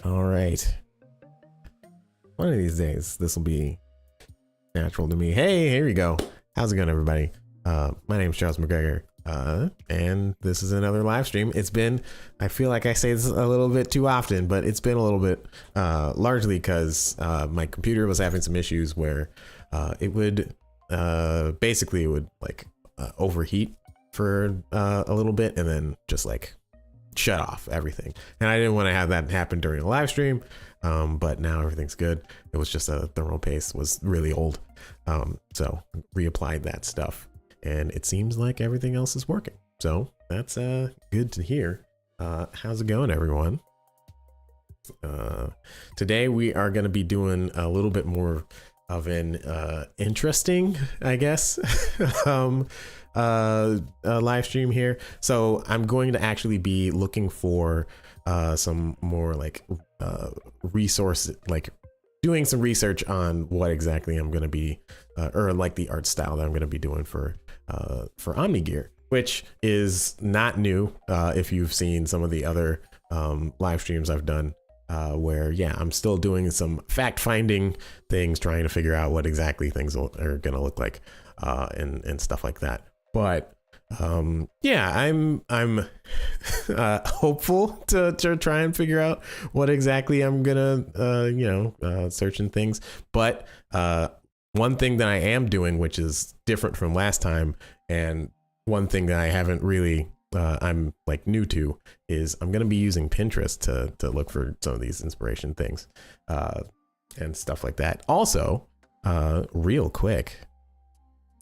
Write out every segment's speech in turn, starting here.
All right. One of these days, this will be natural to me. Hey, here we go. How's it going, everybody? My name is Charles McGregor, and this is another live stream. It's been, I feel like I say this a little bit too often, but it's been a little bit, largely because my computer was having some issues where it would, basically it would like overheat for a little bit and then just like shut off everything. And I didn't want to have that happen during a live stream, but now everything's good. It was just a thermal paste was really old, so reapplied that stuff, and it seems like everything else is working. So that's good to hear. How's it going, everyone? Today we are going to be doing a little bit more of an interesting, I guess, live stream here. So I'm going to actually be looking for some more like resource, like doing some research on what exactly I'm going to be or like the art style that I'm going to be doing for OmniGear, which is not new. If you've seen some of the other live streams I've done, where I'm still doing some fact finding things, trying to figure out what exactly things are going to look like, and stuff like that. But I'm hopeful to try and figure out what exactly I'm gonna searching things. But one thing that I am doing, which is different from last time, and one thing that I haven't really I'm like new to, is I'm gonna be using Pinterest to look for some of these inspiration things and stuff like that. Also, real quick,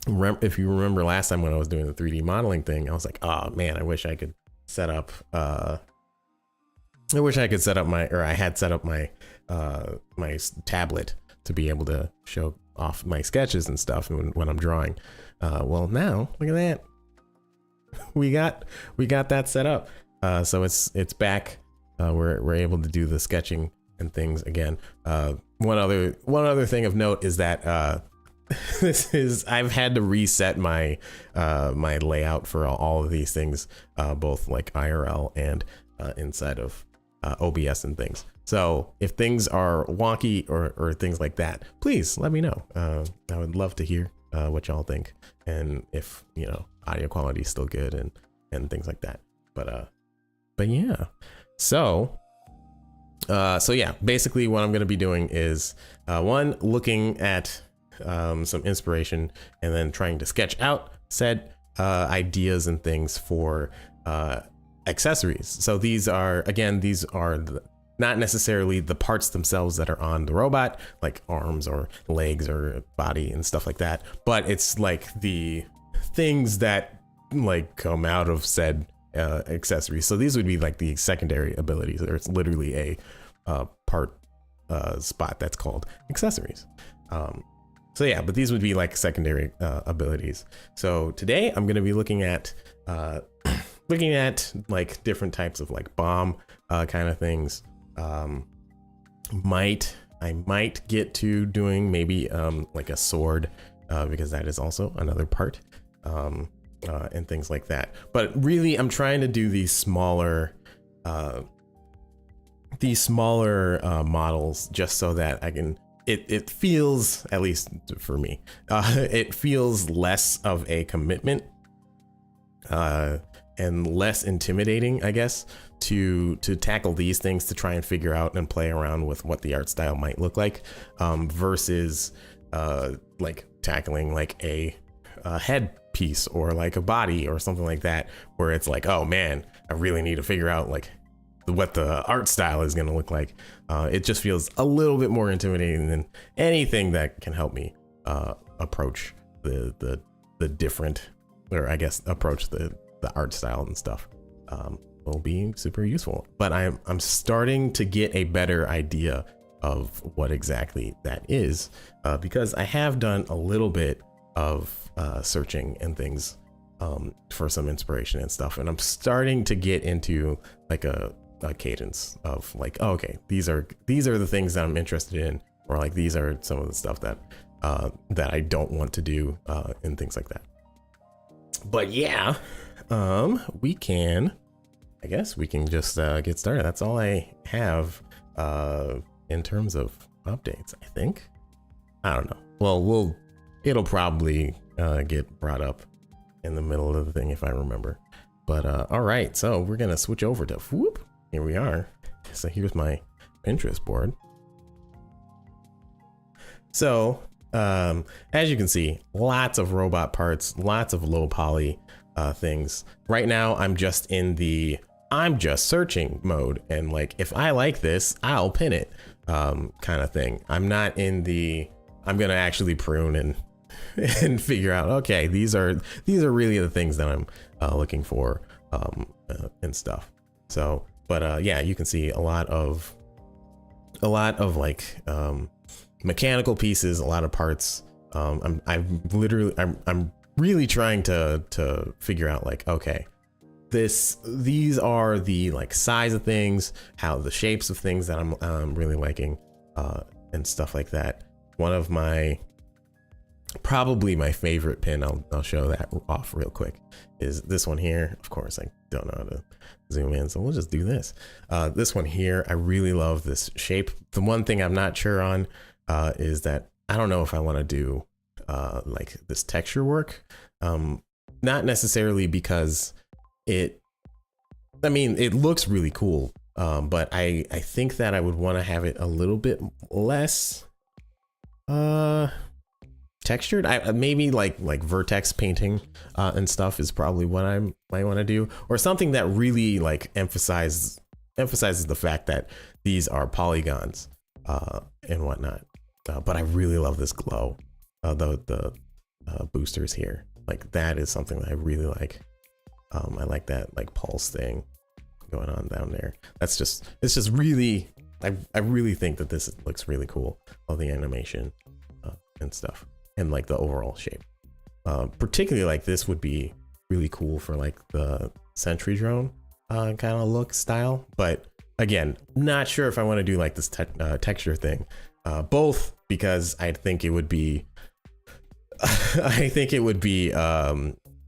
if you remember last time when I was doing the 3D modeling thing, I was like, oh man, I wish I could set up I had set up my my tablet to be able to show off my sketches and stuff when I'm drawing. Well, now look at that. We got that set up. So it's back. We're able to do the sketching and things again. One other thing of note is that I've had to reset my my layout for all of these things, both like IRL and inside of OBS and things. So if things are wonky or things like that, please let me know. I would love to hear what y'all think, and if audio quality is still good and things like that. But yeah. So yeah, basically what I'm going to be doing is one, looking at some inspiration and then trying to sketch out said ideas and things for accessories. So these are not necessarily the parts themselves that are on the robot, like arms or legs or body and stuff like that, but it's like the things that like come out of said accessories. So these would be like the secondary abilities, or it's literally a part spot that's called accessories. So yeah, but these would be like secondary abilities. So today I'm going to be looking at like different types of like bomb kind of things. I might get to doing maybe like a sword, because that is also another part, and things like that. But really, I'm trying to do these smaller models just so that I can. It feels, at least for me, it feels less of a commitment and less intimidating, I guess, to tackle these things, to try and figure out and play around with what the art style might look like, versus like tackling like a head piece or like a body or something like that, where it's like, oh man, I really need to figure out like what the art style is going to look like. It just feels a little bit more intimidating than anything that can help me approach the different, or I guess approach the art style and stuff. Will be super useful. But I'm starting to get a better idea of what exactly that is, because I have done a little bit of searching and things for some inspiration and stuff, and I'm starting to get into like a cadence of like, oh, okay, these are the things that I'm interested in, or like these are some of the stuff that I don't want to do, and things like that. But yeah, I guess we can just get started. That's all I have in terms of updates, I think. I don't know. Well, it'll probably get brought up in the middle of the thing if I remember. But all right, so we're gonna switch over to whoop. Here we are. So here's my Pinterest board. So as you can see, lots of robot parts, lots of low poly things. Right now, I'm just in the I'm just searching mode, and like if I like this, I'll pin it kind of thing. I'm not in the I'm gonna actually prune and figure out, okay, these are really the things that I'm looking for and stuff. So, but yeah, you can see a lot of like mechanical pieces, a lot of parts. I'm really trying to figure out like, okay, these are the like size of things, how the shapes of things that I'm really liking and stuff like that. One of probably my favorite pin, I'll show that off real quick, is this one here. Of course, I don't know how to zoom in, so we'll just do this. This one here, I really love this shape. The one thing I'm not sure on is that I don't know if I want to do like this texture work. Not necessarily because it looks really cool, but I think that I would want to have it a little bit less textured. Maybe like vertex painting and stuff is probably what I might want to do, or something that really like emphasizes the fact that these are polygons and whatnot. But I really love this glow, the boosters here. Like that is something that I really like. I like that like pulse thing going on down there. It's just really, I really think that this looks really cool. All the animation and stuff, and like the overall shape. Particularly like this would be really cool for like the sentry drone kind of look style. But again, not sure if I want to do like this texture thing. Both because I think it would be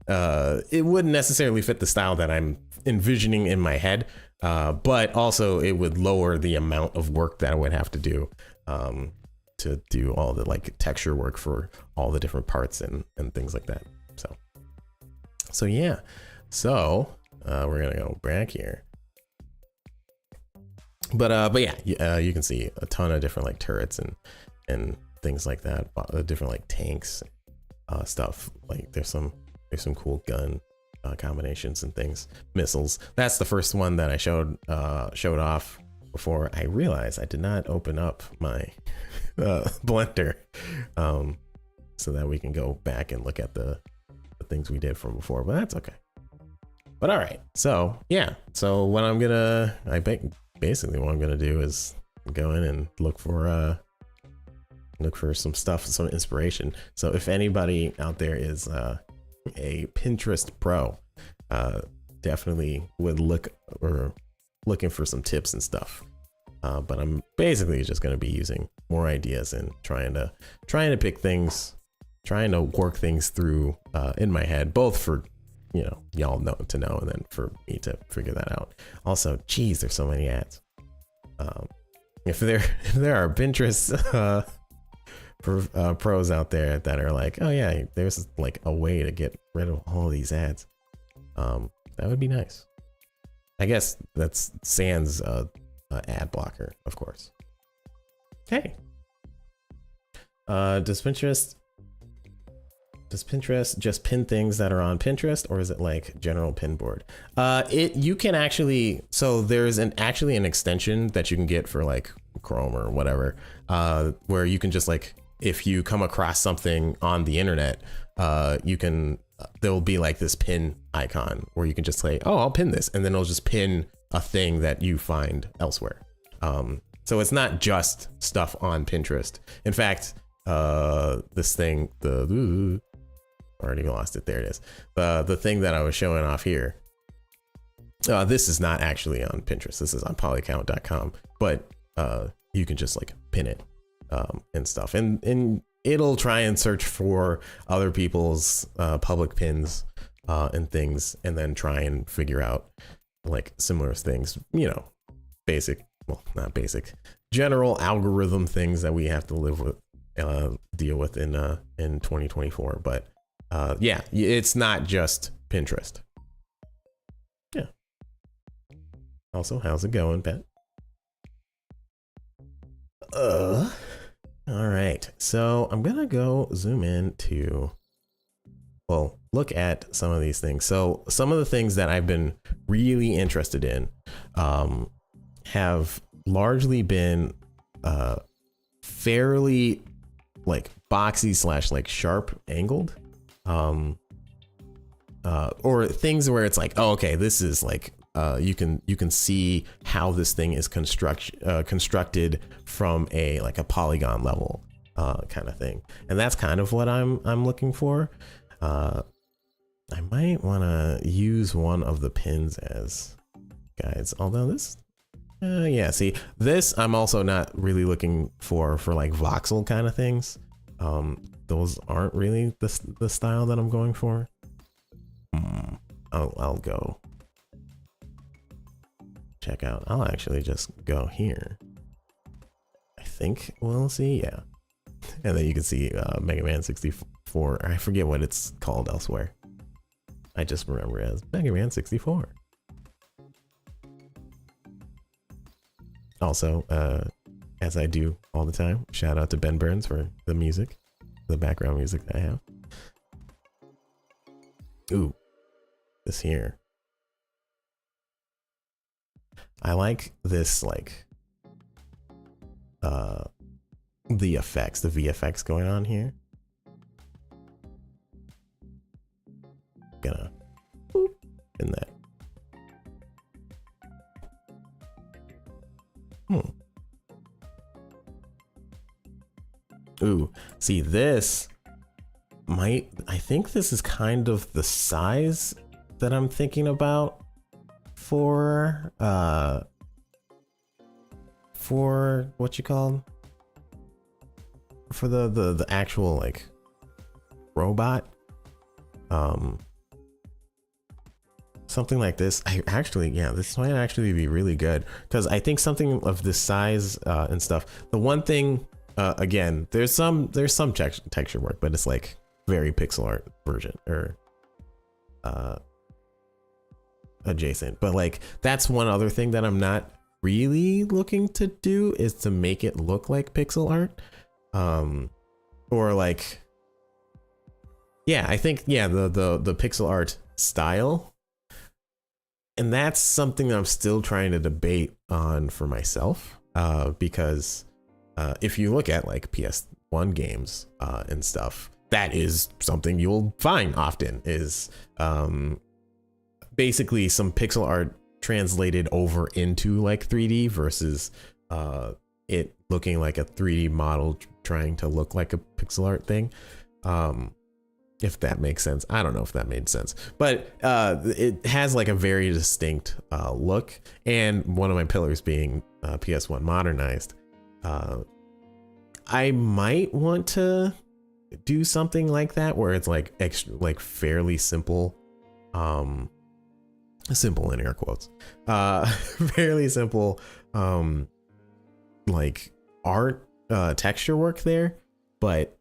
it wouldn't necessarily fit the style that I'm envisioning in my head, but also it would lower the amount of work that I would have to do to do all the like texture work for all the different parts and things like that. So yeah, so we're gonna go back here. But yeah, you can see a ton of different like turrets and things like that, different like tanks, stuff. Like there's some cool gun combinations and things, missiles. That's the first one that I showed off before I realized I did not open up my Blender, so that we can go back and look at the things we did from before. But that's okay. But all right, so yeah, so what basically what I'm gonna do is go in and look for some stuff, some inspiration. So if anybody out there is a Pinterest pro, definitely would looking for some tips and stuff. But I'm basically just going to be using more ideas and trying to pick things, trying to work things through in my head, both for y'all to know, and then for me to figure that out. Also, geez, there's so many ads. If there are Pinterest pros out there that are like, oh yeah, there's like a way to get rid of all of these ads, that would be nice. I guess that's sans ad blocker, of course. Hey, does Pinterest just pin things that are on Pinterest, or is it like general pin board? You can actually, so there's actually an extension that you can get for like Chrome or whatever, where you can just like, if you come across something on the internet, there'll be like this pin icon where you can just say, oh, I'll pin this, and then it'll just pin a thing that you find elsewhere. So it's not just stuff on Pinterest. In fact, this thing, already lost it. There it is. The thing that I was showing off here, this is not actually on Pinterest. This is on polycount.com, but you can just like pin it and stuff, and it'll try and search for other people's public pins and things, and then try and figure out like similar things, basic well, not basic, general algorithm things that we have to live with, deal with in 2024. But yeah, it's not just Pinterest. Yeah. Also, how's it going, Pat? All right, so I'm gonna go zoom in to, well, look at some of these things. So some of the things that I've been really interested in have largely been fairly like boxy slash like sharp angled, or things where it's like, oh, okay, this is like you can see how this thing is constructed from a like a polygon level kind of thing, and that's kind of what I'm looking for. I might want to use one of the pins as guides, although this yeah, see, this I'm also not really looking for like voxel kind of things. Those aren't really the style that I'm going for. I'll go check out. I'll actually just go here. I think we'll see, yeah. And then you can see Mega Man 64. I forget what it's called elsewhere. I just remember it as Mega Man 64. Also, as I do all the time, shout out to Ben Burns for the music, the background music that I have. Ooh, this here. I like this, like, the effects, the VFX going on here. Gonna boop in that. Ooh, see, this might, I think this is kind of the size that I'm thinking about for what you call, for the actual like robot, something like this. I actually, yeah, this might actually be really good, because I think something of this size and stuff. The one thing, again, there's some texture work, but it's like very pixel art version or adjacent. But like, that's one other thing that I'm not really looking to do, is to make it look like pixel art, or like, yeah, I think, yeah, the pixel art style. And that's something that I'm still trying to debate on for myself, because if you look at like PS1 games and stuff, that is something you'll find often, is basically some pixel art translated over into like 3D versus it looking like a 3D model trying to look like a pixel art thing. If that makes sense. I don't know if that made sense, but it has like a very distinct look, and one of my pillars being PS1 modernized. I might want to do something like that, where it's like extra, like fairly simple, simple in air quotes, fairly simple, like art, texture work there. But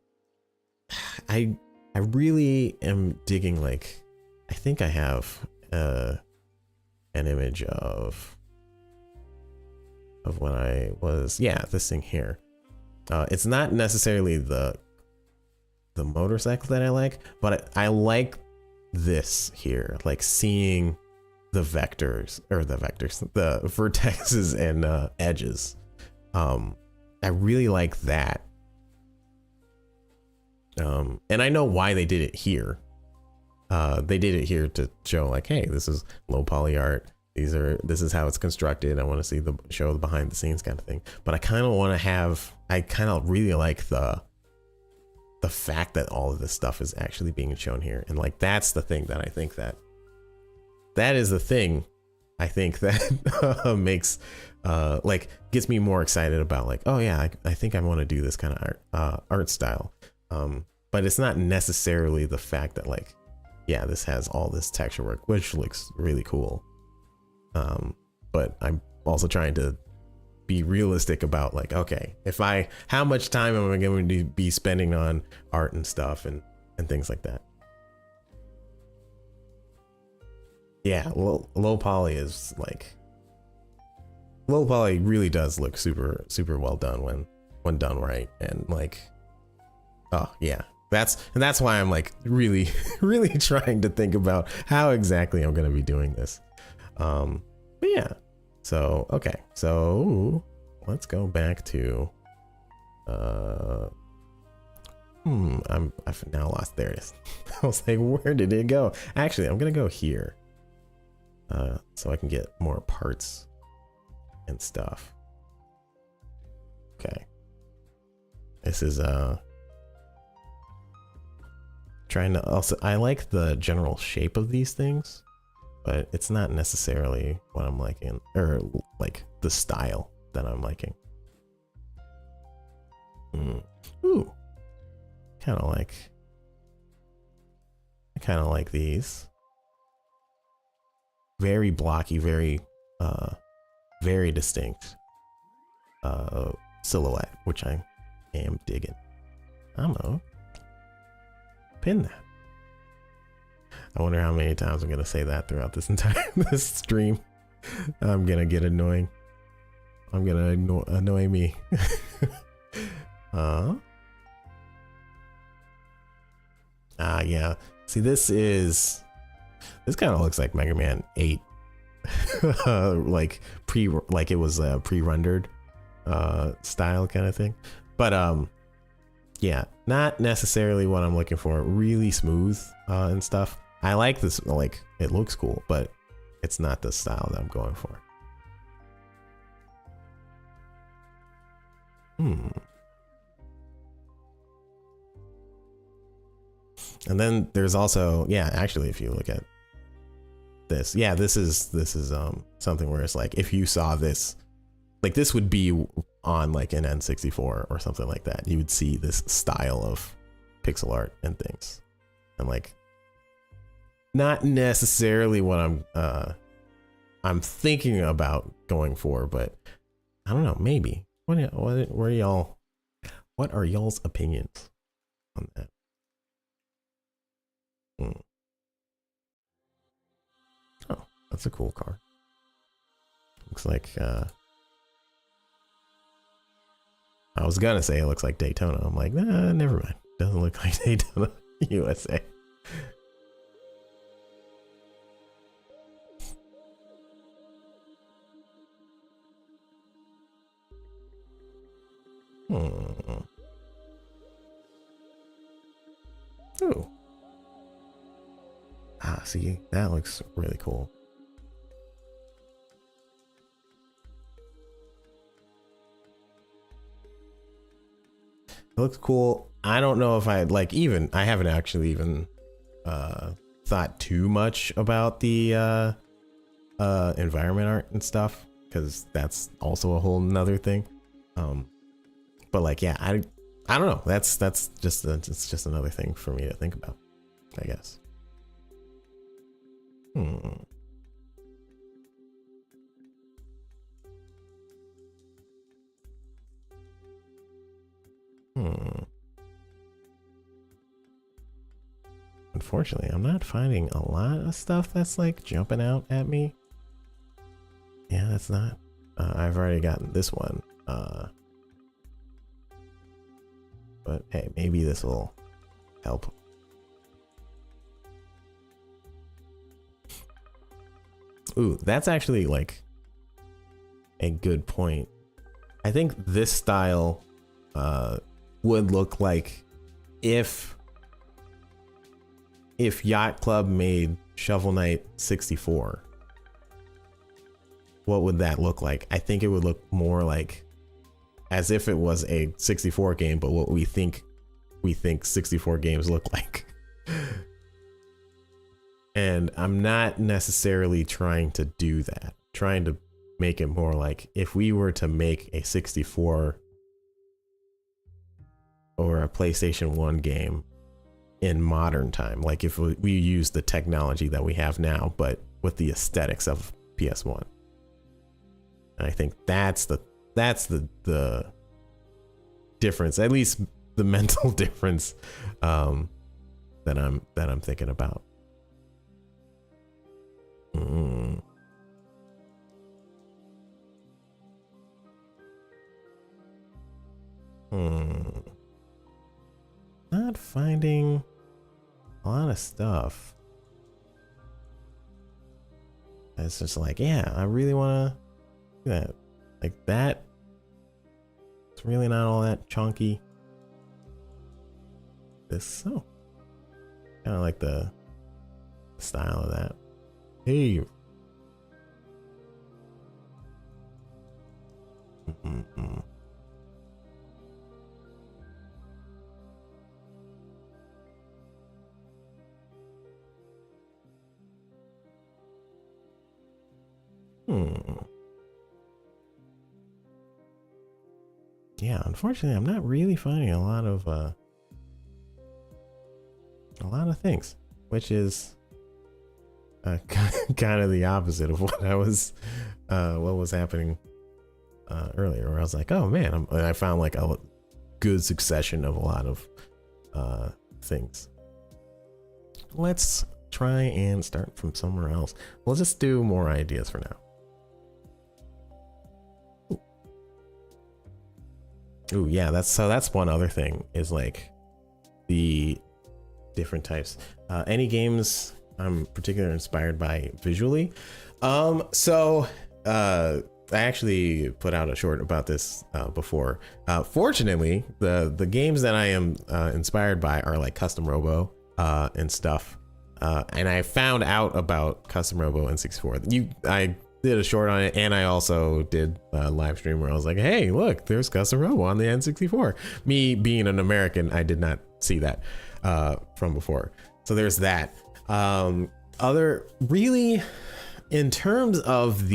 I really am digging, like, I think I have an image of when I was, yeah, this thing here. It's not necessarily the motorcycle that I like, but I like this here, like seeing the vectors, the vertexes and edges. I really like that. And I know why they did it here. They did it here to show like, hey, this is low poly art. This is how it's constructed. I want to see show the behind the scenes kind of thing. But I kind of want to have, I kind of really like the fact that all of this stuff is actually being shown here. And like, that's the thing that I think that is the thing I think that makes, like, gets me more excited about like, oh yeah, I think I want to do this kind of art style. But it's not necessarily the fact that like, yeah, this has all this texture work, which looks really cool. But I'm also trying to be realistic about like, okay, how much time am I going to be spending on art and stuff and things like that. Yeah, low poly is like, low poly really does look super well done when done right, and like, oh yeah, that's why I'm like really trying to think about how exactly I'm going to be doing this. But yeah, so okay, so let's go back to I've now lost. There it is. I was like, where did it go? Actually, I'm gonna go here so I can get more parts and stuff. Okay, this is trying to also, I like the general shape of these things, but it's not necessarily what I'm liking, or like the style that I'm liking. Ooh, I kind of like these. Very blocky, very distinct silhouette, which I am digging. I'm gonna pin that. I wonder how many times I'm gonna say that throughout this entire this stream. I'm gonna get annoying. I'm gonna annoy me. Yeah. See, this kind of looks like Mega Man 8. like it was pre-rendered style kind of thing. But yeah, not necessarily what I'm looking for. Really smooth and stuff. I like this, like it looks cool, but it's not the style that I'm going for. And then there's also, yeah, actually, if you look at this, yeah, this is something where it's like, if you saw this, like this would be on like an N64 or something like that, you would see this style of pixel art and things, and like not necessarily what I'm thinking about going for, but I don't know, maybe. What are y'all's opinions on that? Oh, that's a cool car. Looks like I was gonna say it looks like Daytona. I'm like, nah, never mind. Doesn't look like Daytona, USA. Ooh. See, that looks really cool. It looks cool. I don't know if I haven't actually even thought too much about the environment art and stuff, because that's also a whole nother thing. But like, yeah, I don't know. That's just it's just another thing for me to think about, I guess. Unfortunately, I'm not finding a lot of stuff that's like jumping out at me. Yeah, that's not. I've already gotten this one. But hey, maybe this will help. Ooh, that's actually like a good point. I think this style would look like if Yacht Club made Shovel Knight 64. What would that look like? I think it would look more like as if it was a 64 game, but what we think 64 games look like. And I'm not necessarily trying to do that. Trying to make it more like if we were to make a 64 or a PlayStation 1 game in modern time, like if we use the technology that we have now, but with the aesthetics of PS1. And I think that's that's the difference, at least the mental difference that I'm thinking about. Not finding a lot of stuff. It's just like, yeah, I really want to do that. Like that. It's really not all that chunky. This, oh, kind of like the style of that. Hey. Yeah, unfortunately, I'm not really finding a lot of things, which is kind of the opposite of what was happening earlier, where I was like, oh man, I found like a good succession of a lot of things. Let's try and start from somewhere else. We'll just do more ideas for now. Ooh, yeah, that's one other thing, is like the different types. Any games I'm particularly inspired by visually. So I actually put out a short about this before. Fortunately, the games that I am inspired by are like Custom Robo and stuff. And I found out about Custom Robo N64. I did a short on it, and I also did a live stream where I was like, hey, look, there's Custom Robo on the N64. Me being an American, I did not see that from before. So there's that. Other really, in terms of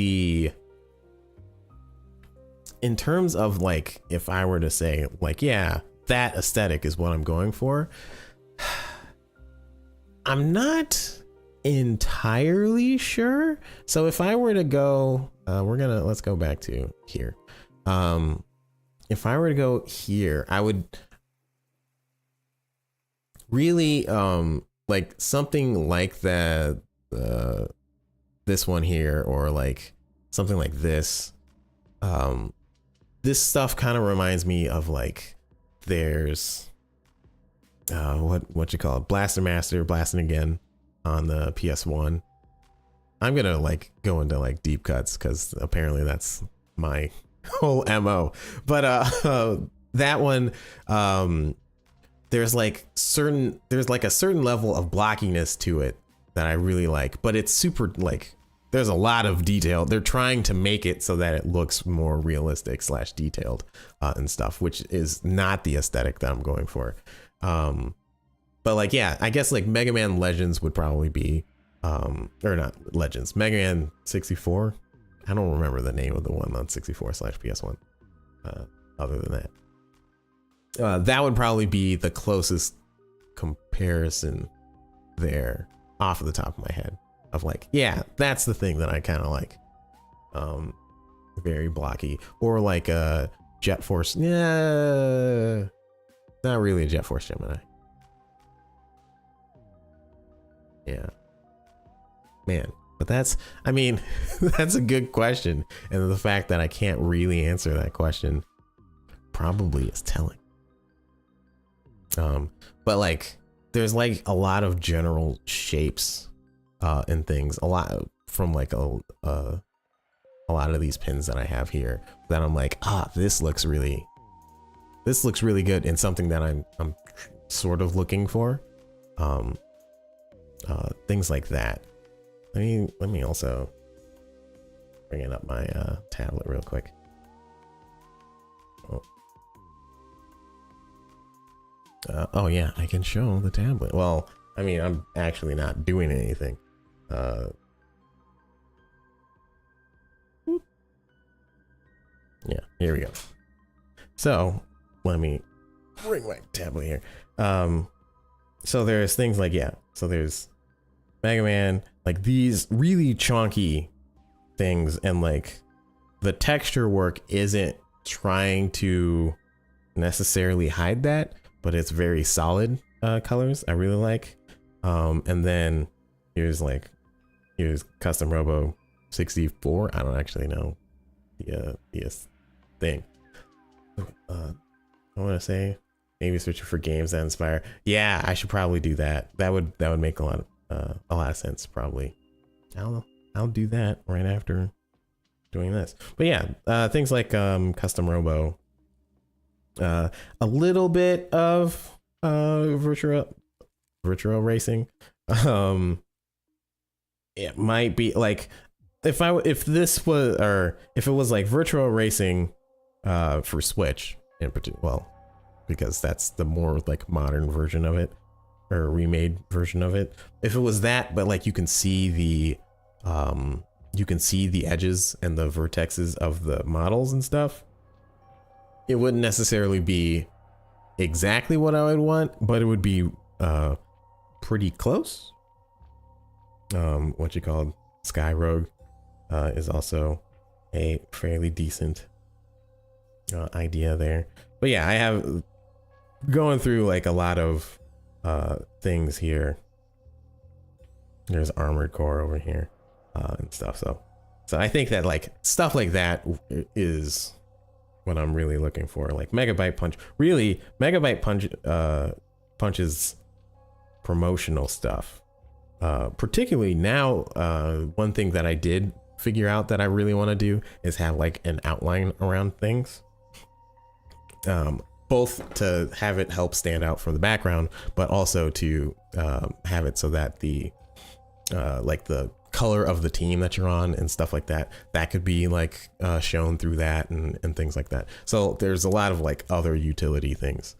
like, if I were to say like, yeah, that aesthetic is what I'm going for, I'm not entirely sure. So if I were to go, let's go back to here. If I were to go here, I would really like something like this one here, or like something like this. This stuff kind of reminds me of like, there's what you call it, Blaster Master, Blasting Again on the PS1. I'm gonna like go into like deep cuts because apparently that's my whole MO. But that one, there's like a certain level of blockiness to it that I really like, but it's super, like, there's a lot of detail. They're trying to make it so that it looks more realistic / detailed and stuff, which is not the aesthetic that I'm going for. But like, yeah, I guess like Mega Man Legends would probably be, or not Legends, Mega Man 64. I don't remember the name of the one on 64 / PS1. Other than that, that would probably be the closest comparison there off of the top of my head, of like, yeah, that's the thing that I kind of like. Very blocky, or like a Jet Force. Yeah, not really a Jet Force Gemini. Yeah, man, but that's, I mean, that's a good question, and the fact that I can't really answer that question probably is telling. But like, there's like a lot of general shapes and things, a lot from like a lot of these pins that I have here that I'm like, this looks really good, and something that I'm sort of looking for. Things like that. Let me also bring up my tablet real quick. Oh yeah, I can show the tablet. Well, I mean, I'm actually not doing anything. Yeah, here we go. So let me bring my tablet here. So there's things like, yeah, so there's Mega Man, like these really chunky things, and like the texture work isn't trying to necessarily hide that, but it's very solid colors I really like. And then here's custom robo 64. I don't actually know the thing. I want to say maybe searching for games that inspire. Yeah, I should probably do that. That would make a lot of sense probably. I'll do that right after doing this. But yeah, things like custom robo, a little bit of virtual racing. It might be like if it was like virtual racing for Switch in particular, well, because that's the more like modern version of it, or remade version of it. If it was that, but like you can see the edges and the vertexes of the models and stuff, it wouldn't necessarily be exactly what I would want, but it would be pretty close. What you call Sky Rogue is also a fairly decent idea there. But yeah, I have going through like a lot of things here. There's Armored Core over here and stuff. So I think that like stuff like that is what I'm really looking for. Like Megabyte Punch, really Megabyte Punch Punch's promotional stuff. Particularly now, one thing that I did figure out that I really want to do is have like an outline around things. Both to have it help stand out from the background, but also to have it so that the like the color of the team that you're on and stuff like that could be like shown through that and things like that. So there's a lot of like other utility things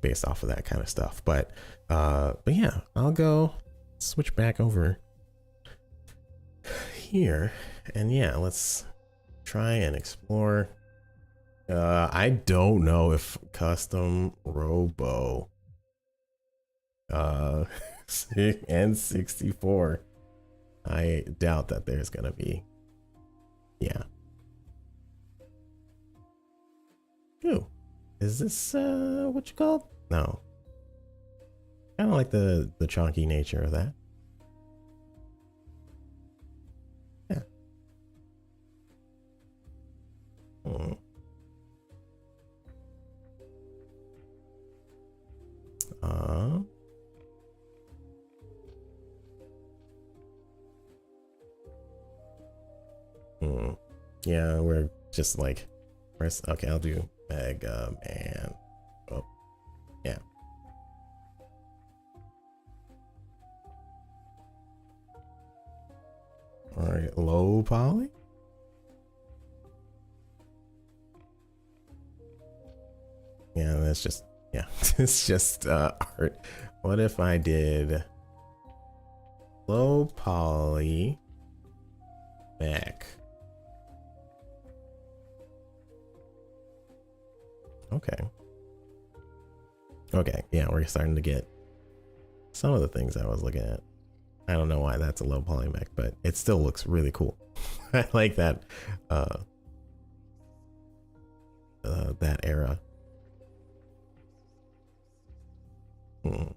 based off of that kind of stuff. But yeah, I'll go switch back over here, and yeah, let's try and explore. I don't know if custom robo and 64. I doubt that there's gonna be. Yeah. Ooh, is this what you call? No. Kind of like the chunky nature of that. Yeah. Yeah, we're just like, okay, I'll do Mega Man. Oh, yeah. All right, low poly. Yeah, that's just, yeah, it's just art. What if I did low poly back? Okay, yeah, we're starting to get some of the things I was looking at. I don't know why that's a low poly mech, but it still looks really cool. I like that that era. Ooh,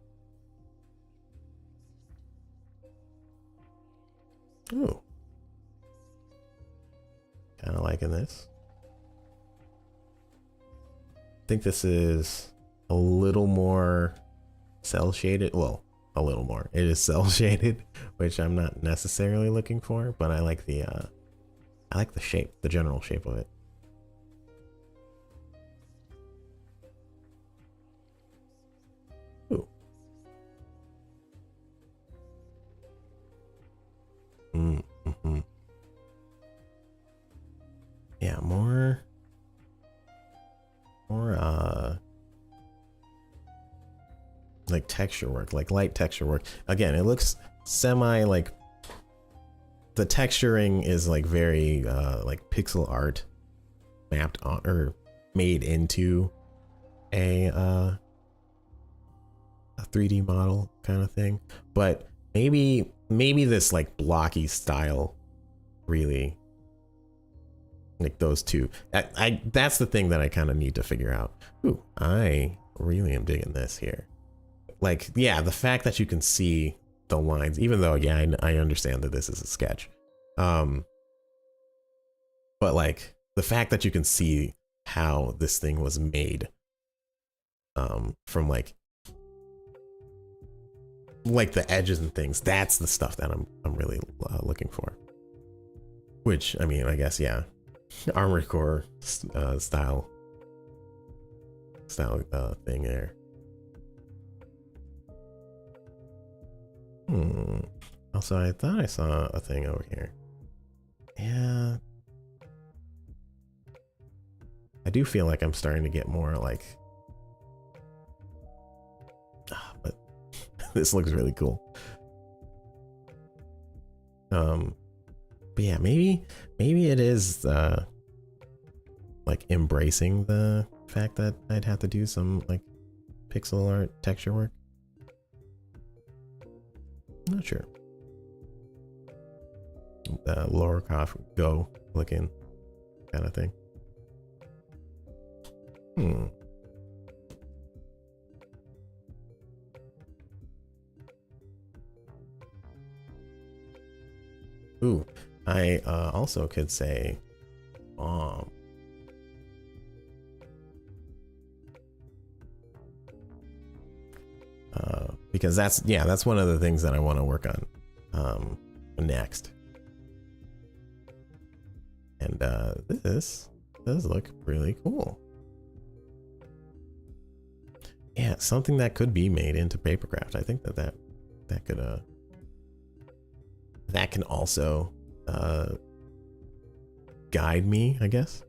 kind of liking this. I think this is a little more cell shaded. Well, a little more. It is cell shaded, which I'm not necessarily looking for, but I like the shape, the general shape of it. Ooh. Yeah, more like texture work, like light texture work. Again, it looks semi like the texturing is like very like pixel art mapped on or made into a 3D model kind of thing. But maybe this like blocky style really Like those two. That's the thing that I kind of need to figure out. Ooh, I really am digging this here. Like, yeah, the fact that you can see the lines, even though, yeah, I understand that this is a sketch. But like the fact that you can see how this thing was made, from like the edges and things, that's the stuff that I'm really looking for. Which, I mean, I guess, yeah, Armored Core style thing there. Also, I thought I saw a thing over here. Yeah, I do feel like I'm starting to get more like, but this looks really cool. But yeah, maybe it is like embracing the fact that I'd have to do some like pixel art texture work. Not sure. Laura Croft Go looking kind of thing. Ooh, I also could say bomb. Because that's one of the things that I want to work on next. And this does look really cool. Yeah, something that could be made into papercraft. I think that could that can also guide me, I guess.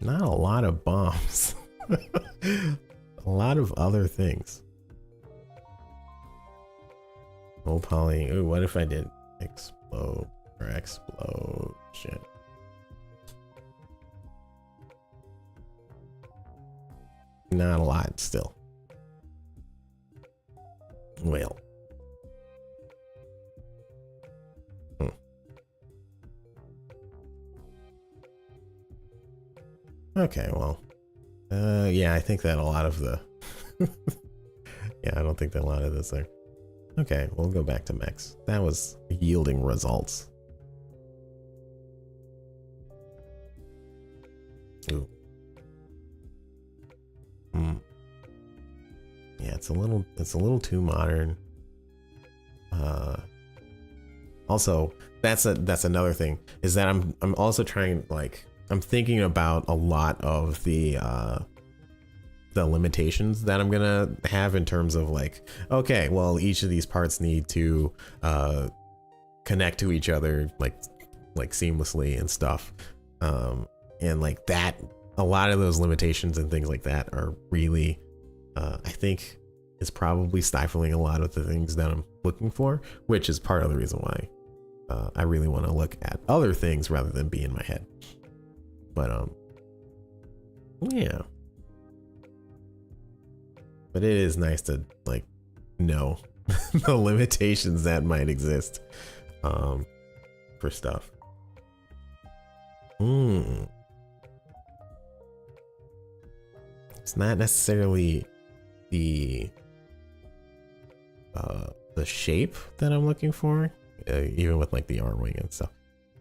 Not a lot of bombs. A lot of other things. Oh, poly. Ooh, what if I did explode or explosion? Not a lot still. Well. Okay, well. Yeah, I think that a lot of the... yeah, I don't think that a lot of this there. Okay, we'll go back to mechs. That was yielding results. Ooh. Yeah, it's a little too modern. Also, that's another thing, is that I'm also trying, like, I'm thinking about a lot of the limitations that I'm gonna have in terms of like, okay, well, each of these parts need to connect to each other like seamlessly and stuff, and like that, a lot of those limitations and things like that are really I think is probably stifling a lot of the things that I'm looking for, which is part of the reason why I really want to look at other things rather than be in my head. But yeah, but it is nice to like know the limitations that might exist for stuff. It's not necessarily the shape that I'm looking for, even with like the arm wing and stuff.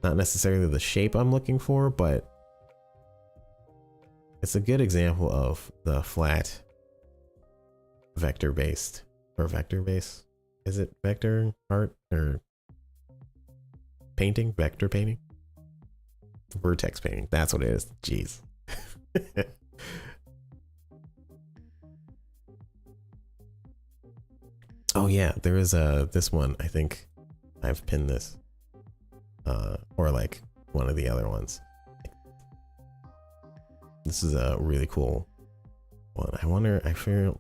Not necessarily the shape I'm looking for, but it's a good example of the flat vector based, or vector base. Is it vector art or painting? Vector painting? Vertex painting. That's what it is. Jeez. Oh yeah, there is this one. I think I've pinned this, or like one of the other ones. This is a really cool one. I wonder. I feel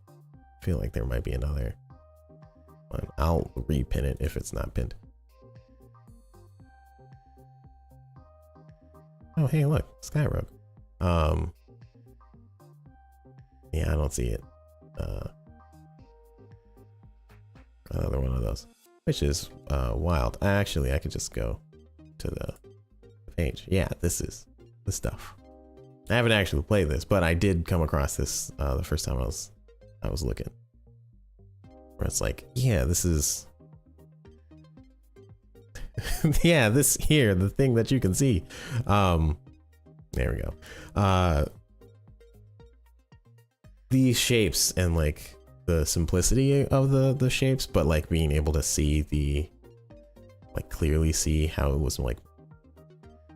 like there might be another one. I'll repin it if it's not pinned. Oh hey, look, Skyrogue. Yeah, I don't see it. Another one of those, which is wild. Actually, I could just go to the page. Yeah, this is the stuff. I haven't actually played this, but I did come across this the first time I was looking. Where it's like, yeah, this is yeah, this here, the thing that you can see. There we go. These shapes and like the simplicity of the shapes, but like being able to see clearly see how it was like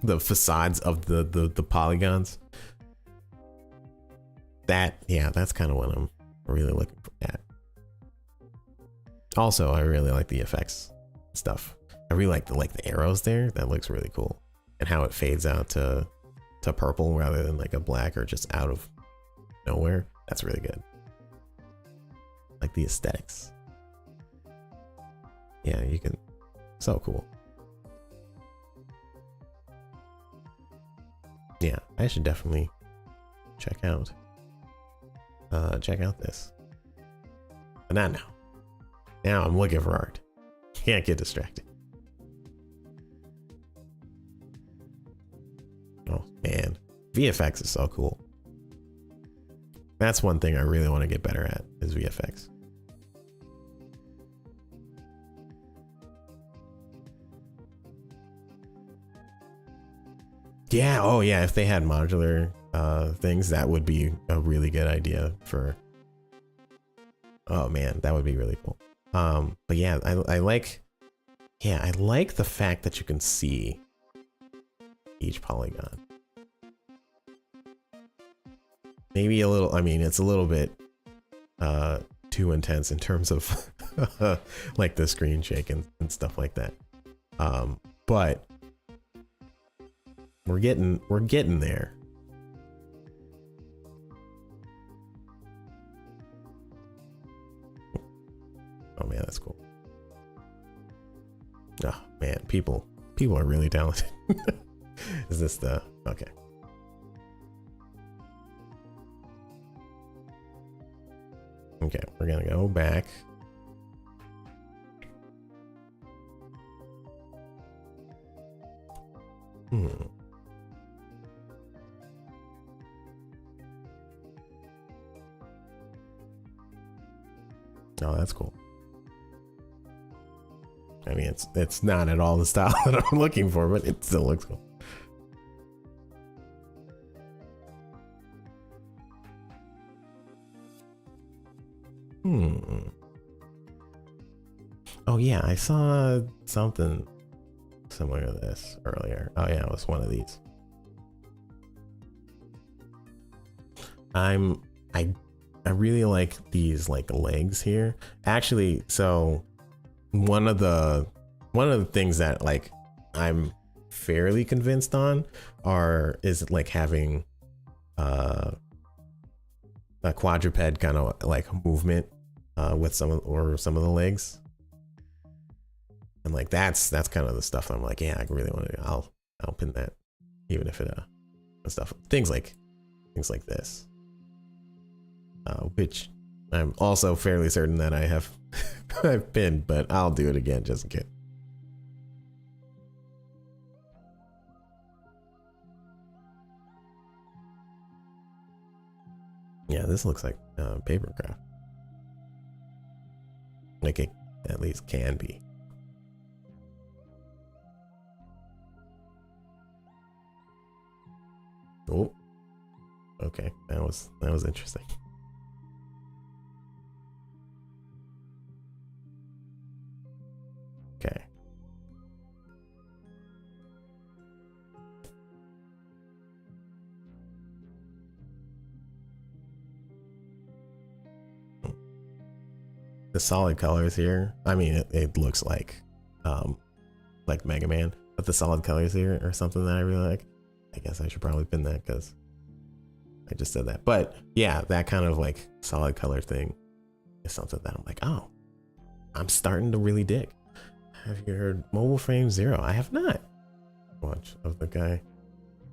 the facades of the polygons. That's kind of what I'm really looking at. Also, I really like the effects stuff. I really like the arrows there. That looks really cool, and how it fades out to purple rather than like a black or just out of nowhere. That's really good. Like the aesthetics. Yeah, you can. So cool. Yeah, I should definitely check out this. But not now. Now I'm looking for art. Can't get distracted. Oh man, VFX is so cool. That's one thing I really want to get better at is VFX. Yeah, oh yeah, if they had modular things, that would be a really good idea for. Oh man, that would be really cool. But yeah, I like the fact that you can see each polygon. Maybe a little, I mean, it's a little bit too intense in terms of like the screen shake and stuff like that. But we're getting there. Oh man, that's cool. Oh man, people are really talented. Is this the okay? Okay, we're gonna go back. Oh, that's cool. I mean, it's not at all the style that I'm looking for, but it still looks cool. Oh yeah, I saw something similar to this earlier. Oh yeah, it was one of these. I really like these like legs here. Actually, so one of the things that like I'm fairly convinced on is like having a quadruped kind of like movement with some of the legs. And like that's kind of the stuff I'm like, yeah, I really want to. I'll pin that, even if it stuff things like this, which I'm also fairly certain that I have I've pinned, but I'll do it again just in case. Yeah, this looks like paper craft. Like it at least can be. Oh, okay, that was interesting. Okay. The solid colors here, I mean, it looks like Mega Man, but the solid colors here are something that I really like. I guess I should probably pin that because I just said that. But yeah, that kind of like solid color thing is something that I'm like, oh, I'm starting to really dig. Have you heard Mobile Frame Zero? I have not. Watch of the guy.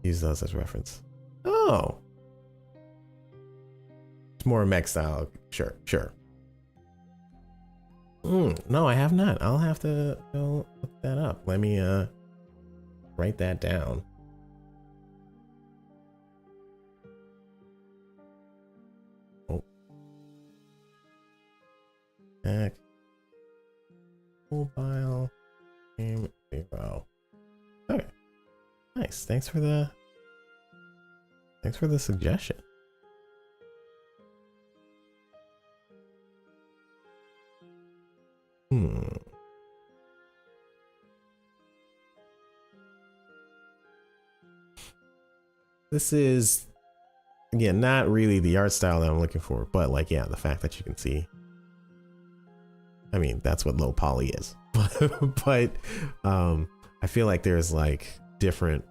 Use those as reference. Oh. It's more mech style. Sure, sure. No, I have not. I'll have to go look that up. Let me write that down. Oh. Back. Mobile game 0. Okay. Nice. Thanks for the suggestion. This is, again, not really the art style that I'm looking for, but like, yeah, the fact that you can see, I mean, that's what low poly is. But I feel like there's like different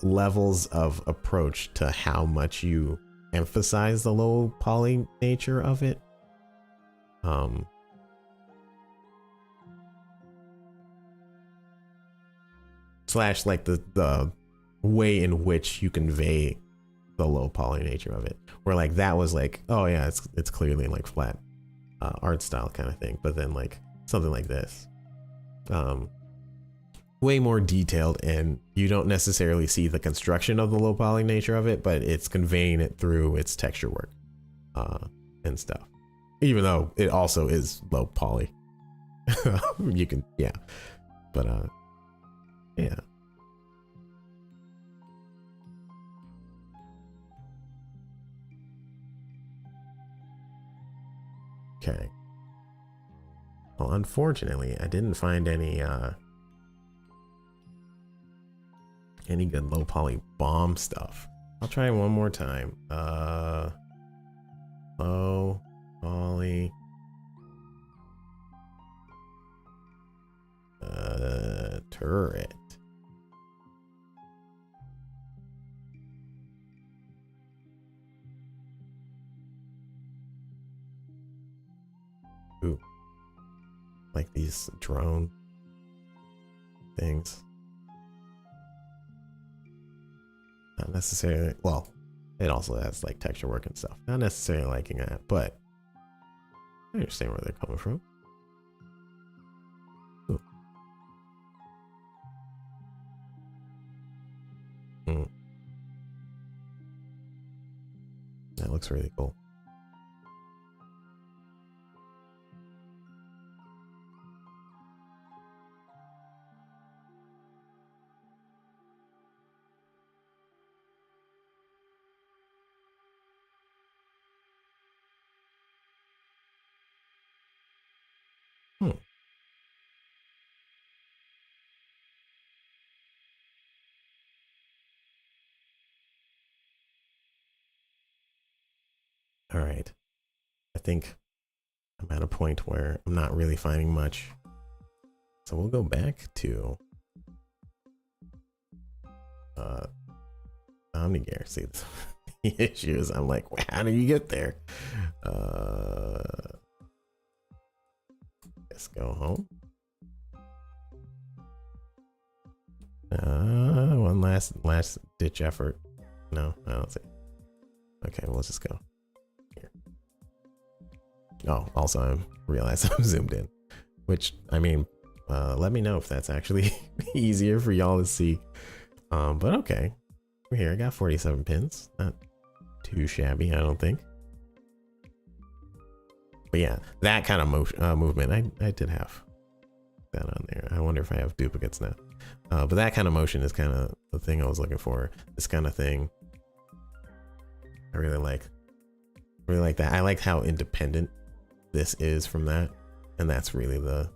levels of approach to how much you emphasize the low poly nature of it. Slash like the way in which you convey the low poly nature of it, where like that was like, oh yeah, it's clearly like flat art style kind of thing, but then like something like this, way more detailed, and you don't necessarily see the construction of the low poly nature of it, but it's conveying it through its texture work and stuff, even though it also is low poly. You can, yeah, but yeah. Okay. Well, unfortunately, I didn't find any good low poly bomb stuff. I'll try one more time. Low poly turret. Ooh. Like these drone things. Not necessarily, well, it also has like texture work and stuff. Not necessarily liking that, but I understand where they're coming from. Ooh. That looks really cool. All right. I think I'm at a point where I'm not really finding much. So we'll go back to OmniGear. See, the issue is I'm like, how do you get there? Let's go home. One last ditch effort. No, I don't see. Okay, we'll just go here. Oh, also I realized I'm zoomed in, which, I mean, let me know if that's actually easier for y'all to see. But okay, we're here. I got 47 pins. Not too shabby, I don't think. But yeah, that kind of movement, I did have that on there. I wonder if I have duplicates now. But that kind of motion is kind of the thing I was looking for. This kind of thing, I really like that. I like how independent this is from that, and that's really the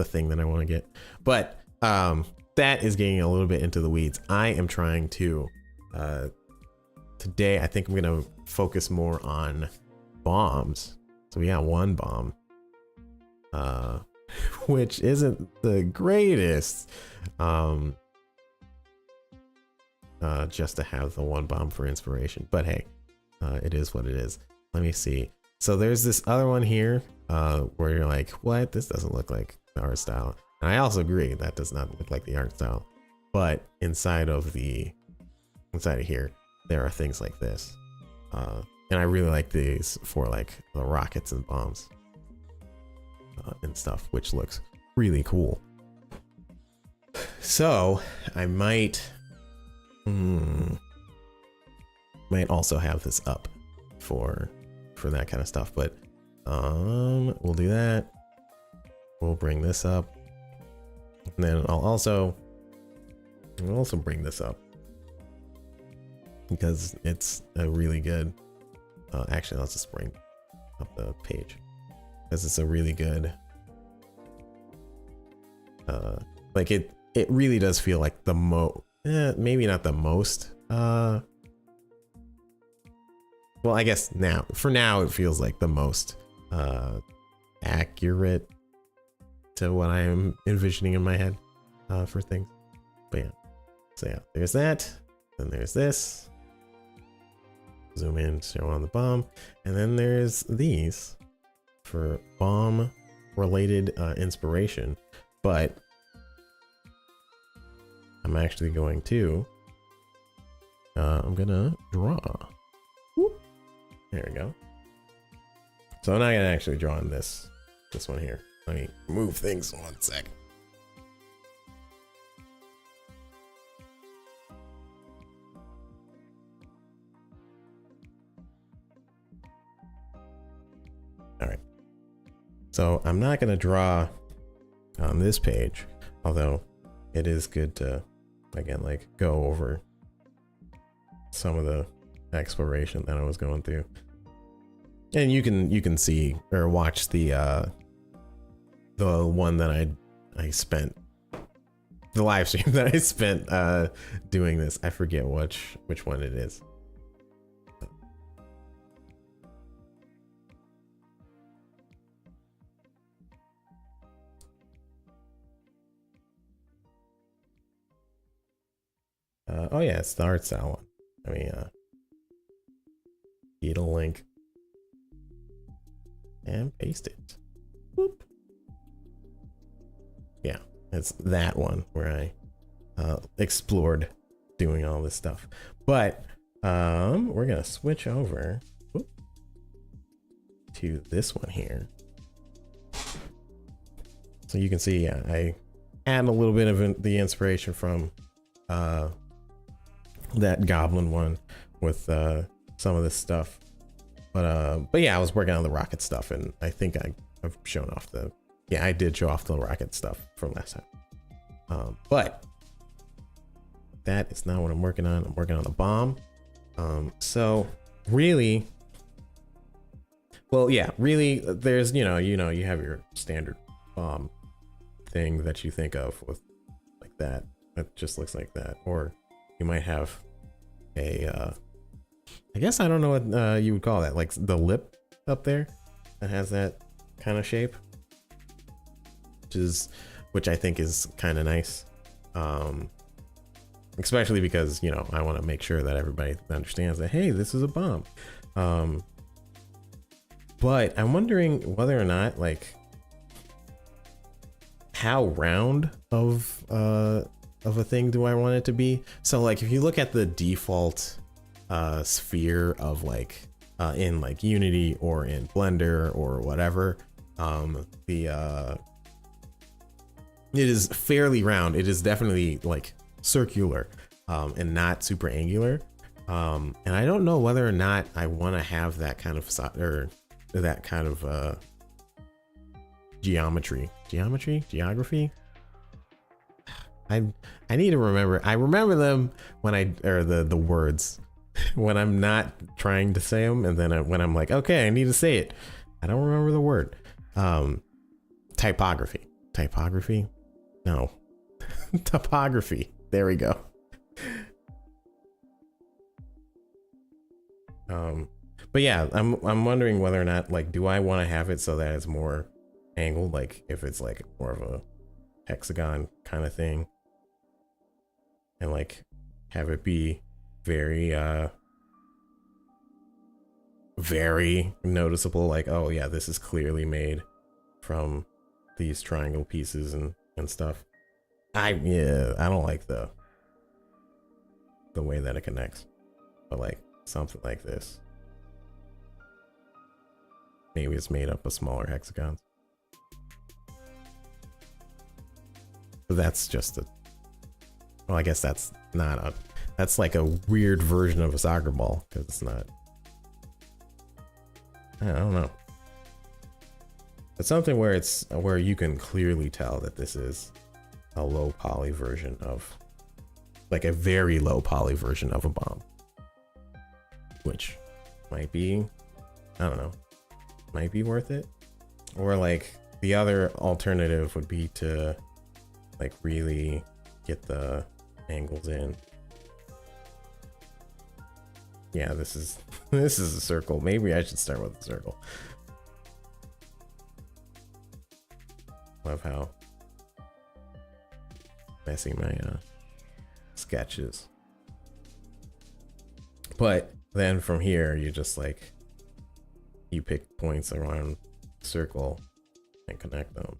thing that I want to get. But that is getting a little bit into the weeds. I am trying to today, I think I'm gonna focus more on bombs. So we got one bomb, which isn't the greatest, just to have the one bomb for inspiration, but hey, it is what it is. Let me see. So there's this other one here, where you're like, what? This doesn't look like the art style. And I also agree that does not look like the art style, but inside of here, there are things like this. And I really like these for like the rockets and bombs and stuff, which looks really cool. So I might also have this up for that kind of stuff, but we'll do that. We'll bring this up, and then I'll also bring this up because it's a really good. Actually, let's just bring up the page because it's a really good. Like it really does feel like the maybe not the most. Well, I guess for now it feels like the most accurate to what I am envisioning in my head for things. But yeah, so yeah, there's that. Then there's this. Zoom in, show on the bomb, and then there's these for bomb related inspiration. But I'm actually going to I'm gonna draw. Whoop. There we go. So I'm not gonna actually draw on this one here. Let me move things 1 sec. All right. So I'm not gonna draw on this page, although it is good to, again, like go over some of the exploration that I was going through. And you can see or watch the one that I spent, the live stream that I spent doing this. I forget which one it is. Oh yeah, it's the art style one. I mean, get a link and paste it. Whoop. Yeah, it's that one where I explored doing all this stuff. But we're gonna switch over to this one here. So you can see, I add a little bit of the inspiration from that goblin one with some of this stuff. But yeah, I was working on the rocket stuff, and I think I've shown off I did show off the rocket stuff from last time. But that is not what I'm working on. I'm working on the bomb. So really, well, yeah, really, there's, you have your standard bomb thing that you think of with like that just looks like that, or you might have a I guess I don't know what you would call that, like the lip up there that has that kind of shape, which I think is kind of nice, especially because I want to make sure that everybody understands that, hey, this is a bomb. But I'm wondering whether or not, like, how round of a thing do I want it to be? So like, if you look at the default sphere of like in like Unity or in Blender or whatever, it is fairly round. It is definitely like circular and not super angular. And I don't know whether or not I want to have that kind of geography. I need to remember. I remember them when the words when I'm not trying to say them, and then when I'm like, okay, I need to say it, I don't remember the word. Typography. No. Topography. There we go. But yeah, I'm wondering whether or not, like, do I want to have it so that it's more angled, like if it's like more of a hexagon kind of thing, and like have it be very very noticeable, like, oh yeah, this is clearly made from these triangle pieces and stuff. I don't like the way that it connects. but like something like this. Maybe it's made up of smaller hexagons. But that's just a, well, I guess that's not a, that's like a weird version of a soccer ball, because it's not, I don't know. It's something where it's, where you can clearly tell that this is a low poly version of, like a very low poly version of a bomb. Which might be, I don't know, might be worth it. Or like the other alternative would be to like really get the angles in. Yeah, this is this is a circle. Maybe I should start with a circle. Love how messy my sketch is. But then from here, you just like, you pick points around the circle and connect them.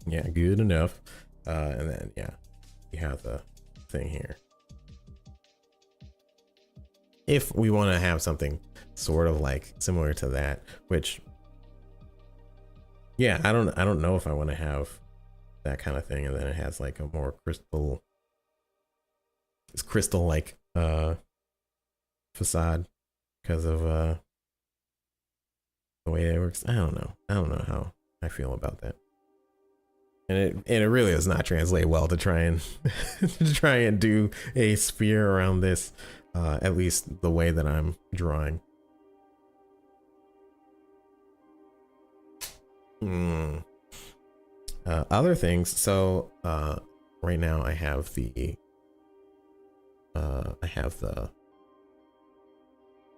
Yeah, good enough. And then, yeah, you have the thing here. If we want to have something sort of like similar to that, which, yeah, I don't know if I want to have that kind of thing, and then it has like a more crystal, it's crystal like facade because of the way it works. I don't know how I feel about that. And it really does not translate well to try and to try and do a sphere around this, at least the way that I'm drawing. Other things. So right now I have the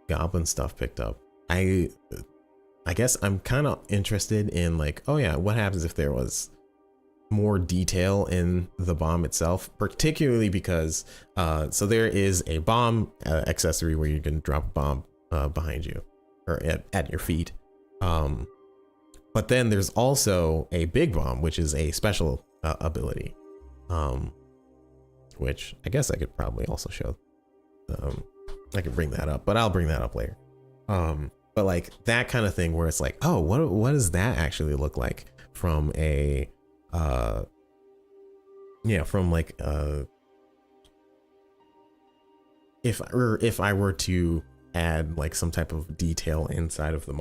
goblin stuff picked up. I guess I'm kind of interested in like, oh yeah, what happens if there was more detail in the bomb itself, particularly because so there is a bomb accessory where you can drop a bomb behind you or at your feet, but then there's also a big bomb, which is a special ability, which I guess I could probably also show. I could bring that up, but I'll bring that up later. But like that kind of thing where it's like, oh, what does that actually look like from a yeah, from like if I were to add like some type of detail inside of the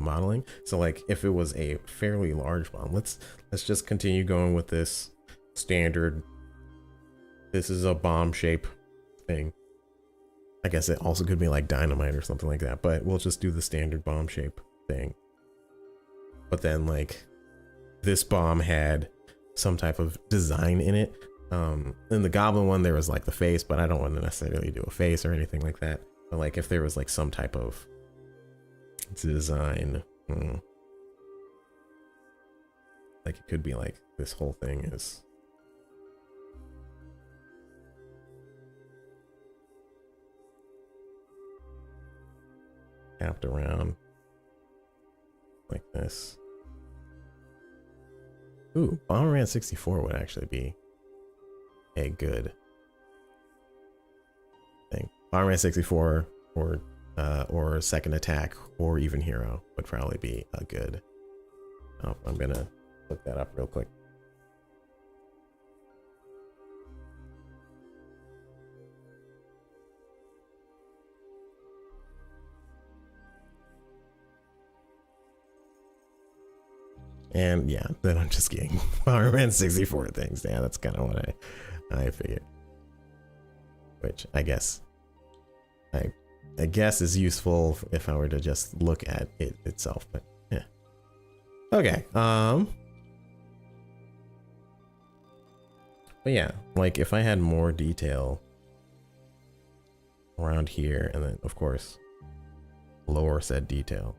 modeling. So like if it was a fairly large bomb, let's just continue going with this standard, this is a bomb shape thing. I guess it also could be like dynamite or something like that, but we'll just do the standard bomb shape thing. But then like this bomb had some type of design in it. In the goblin one, there was like the face, but I don't want to necessarily do a face or anything like that. But like if there was like some type of design, like it could be like this whole thing is tapped around like this. Ooh, Bomberman 64 would actually be a good thing. Bomberman 64 or Second Attack or even Hero would probably be a good. Oh, I'm gonna look that up real quick. And yeah, then I'm just getting Bomberman 64 things. Yeah, that's kind of what I figured. Which I guess is useful if I were to just look at it itself, but yeah. Okay. But yeah, like if I had more detail around here, and then of course lower said detail,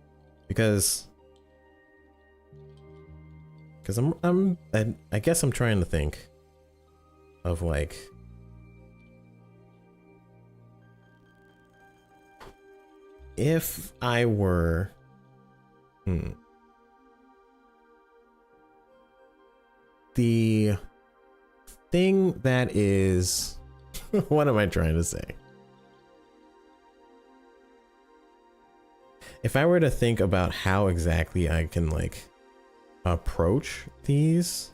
because I guess I'm trying to think of like if I were the thing that is, what am I trying to say? If I were to think about how exactly I can like approach these,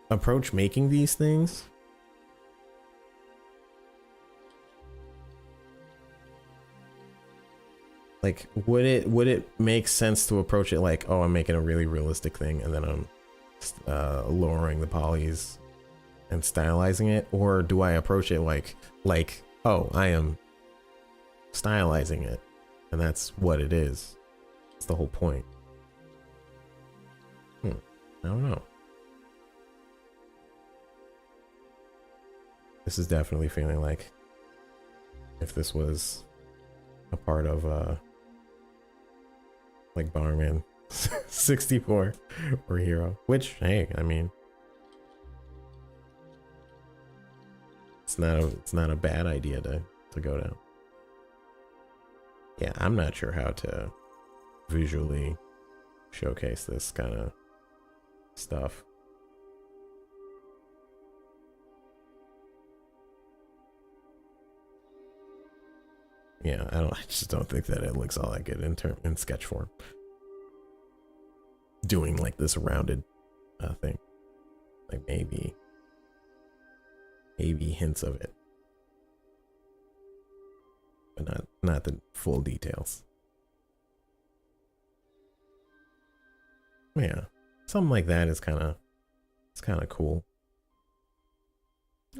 approach making these things, like would it make sense to approach it like, oh, I'm making a really realistic thing and then I'm lowering the polys and stylizing it, or do I approach it like oh, I am stylizing it and that's what it is? That's the whole point. I don't know. This is definitely feeling like if this was a part of like Barman 64 or Hero, which, hey, I mean, it's not a bad idea to go down. Yeah, I'm not sure how to visually showcase this kind of stuff. Yeah, I just don't think that it looks all that good in sketch form. Doing like this rounded thing, like maybe hints of it, but not the full details. Yeah, something like that is kind of cool.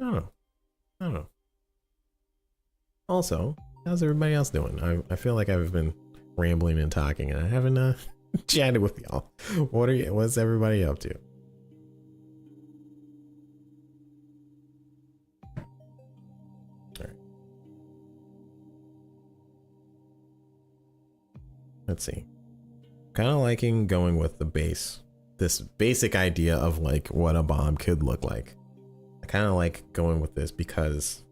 I don't know. Also, how's everybody else doing? I feel like I've been rambling and talking, and I haven't chatted with y'all. What's everybody up to? All right. Let's see. Kind of liking going with the this basic idea of like what a bomb could look like. I kind of like going with this because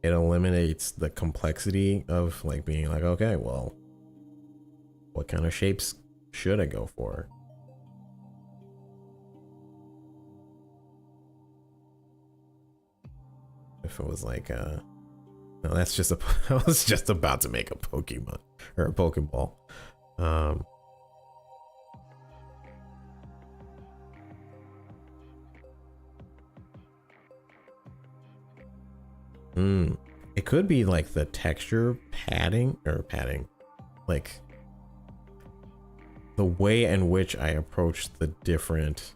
it eliminates the complexity of like being like, okay, well, what kind of shapes should I go for? If it was like, no, that's just I was just about to make a Pokemon or a Pokeball. It could be like the texture padding, like the way in which I approach the different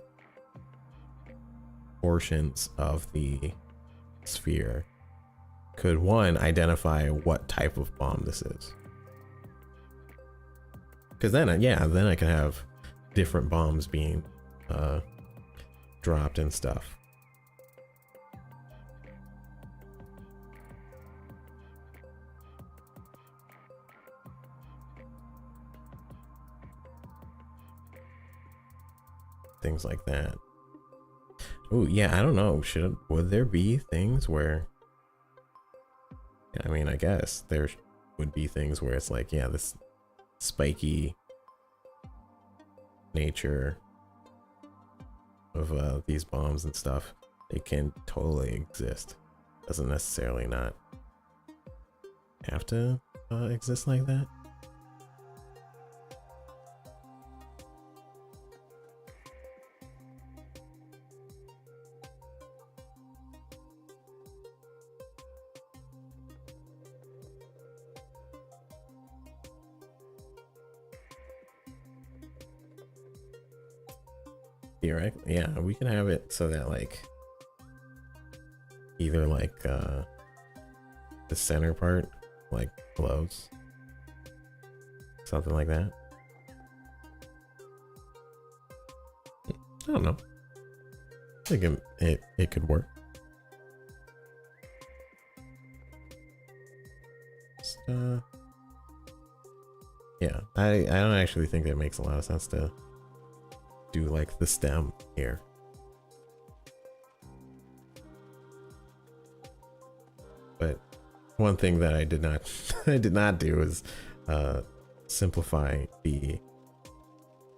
portions of the sphere could, one, identify what type of bomb this is. Because then, yeah, then I can have different bombs being dropped and stuff. Things like that. Oh yeah, I don't know. Would there be things where? I mean, I guess there would be things where it's like, yeah, this spiky nature of these bombs and stuff, they can totally exist. Doesn't necessarily not have to exist like that. Theoretically, yeah, we can have it so that like either like the center part like glows, something like that. I don't know. I think it could work. Just, yeah, I don't actually think that makes a lot of sense to do like the stem here. But one thing that I did not do is simplify the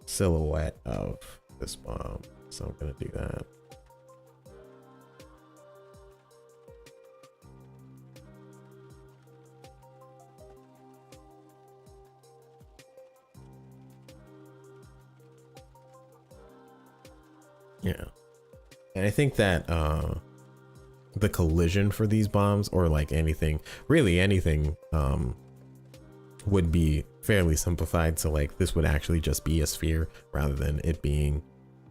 silhouette of this bomb, so I'm gonna do that. Yeah, and I think that the collision for these bombs, or like anything, really anything, would be fairly simplified. So like this would actually just be a sphere rather than it being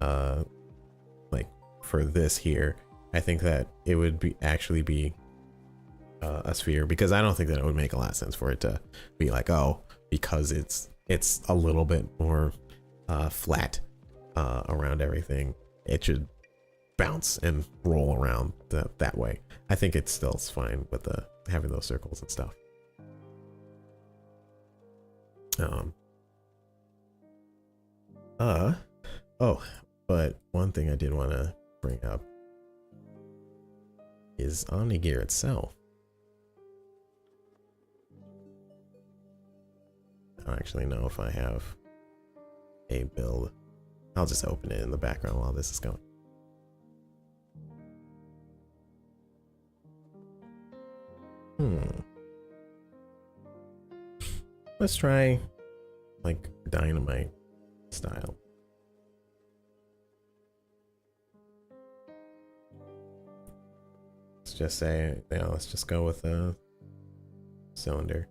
like for this here. I think that it would be actually be a sphere, because I don't think that it would make a lot of sense for it to be like, oh, because it's a little bit more flat around everything, it should bounce and roll around that way. I think it still's fine with the having those circles and stuff. Oh, but one thing I did want to bring up is OmniGear itself. I don't actually know if I have a build. I'll just open it in the background while this is going. Let's try like dynamite style. Let's just say, yeah, let's just go with a cylinder.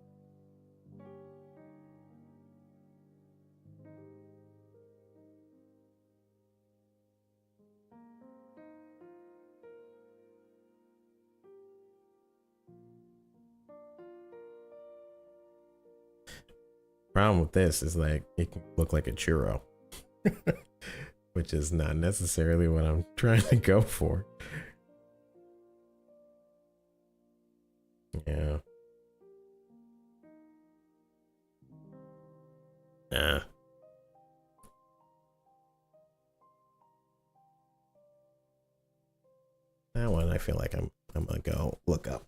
Problem with this is like it can look like a churro, which is not necessarily what I'm trying to go for. Yeah. Nah. That one I feel like I'm gonna go look up.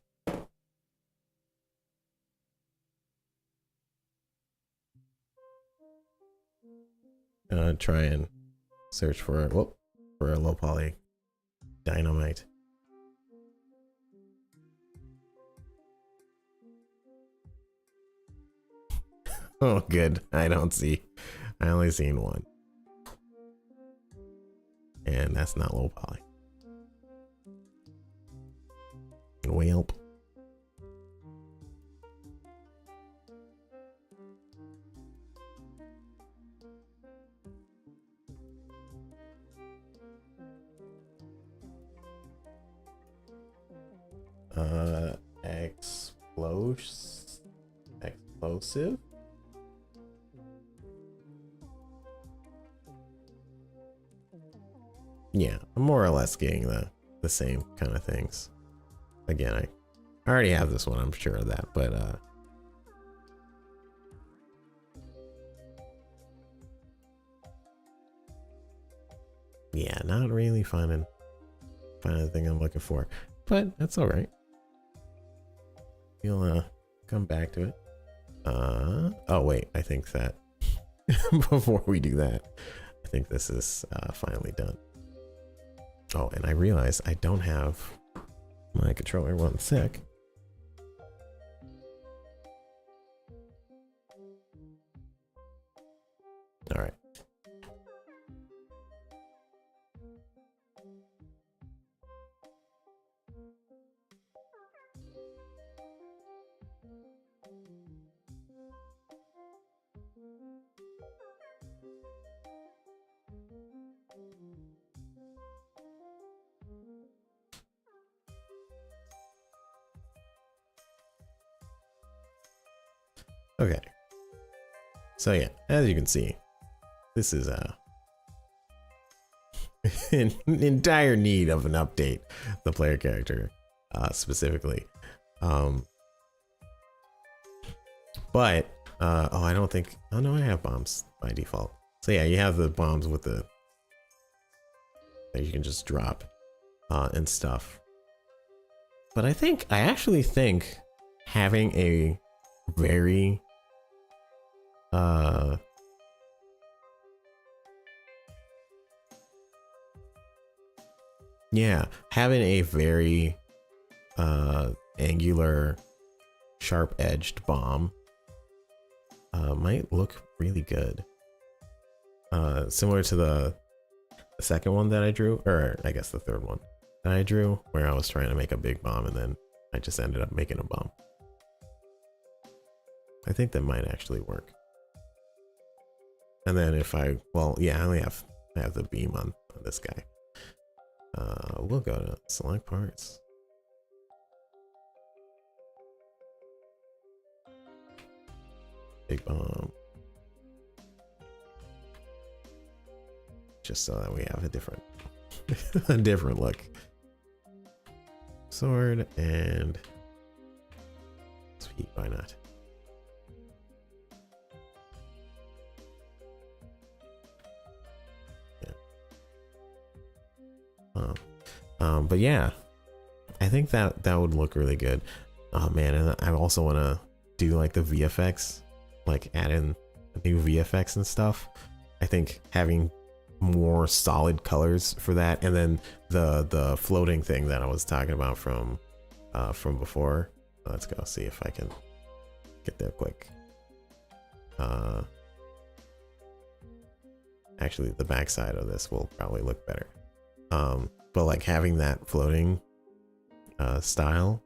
Try and search for a low poly dynamite. Oh, good. I only seen one, and that's not low poly. Welp. Explosive. Yeah, I'm more or less getting the same kind of things. Again, I already have this one, I'm sure of that, but yeah, not really finding the thing I'm looking for, but that's all right. We'll come back to it. Oh wait, I think that before we do that, I think this is finally done. Oh, and I realize I don't have my controller. 1 sec. All right. Okay. So yeah, as you can see, this is in entire need of an update. The player character, specifically. But oh, I don't think. Oh no, I have bombs by default. So yeah, you have the bombs with the that you can just drop and stuff. But I actually think having a very yeah, having a very angular, sharp-edged bomb might look really good. Similar to the second one that I drew, or I guess the third one that I drew, where I was trying to make a big bomb and then I just ended up making a bomb. I think that might actually work. And then if I, well, yeah, I have the beam on this guy. We'll go to select parts. Big bomb. Just so that we have a different a different look. Sword and sweet, why not? Yeah. But yeah, I think that would look really good. Oh man, and I also want to do like the VFX, like add in new VFX and stuff. I think having more solid colors for that, and then the floating thing that I was talking about from before. Let's go see if I can get there quick. Actually, the backside of this will probably look better. But like having that floating style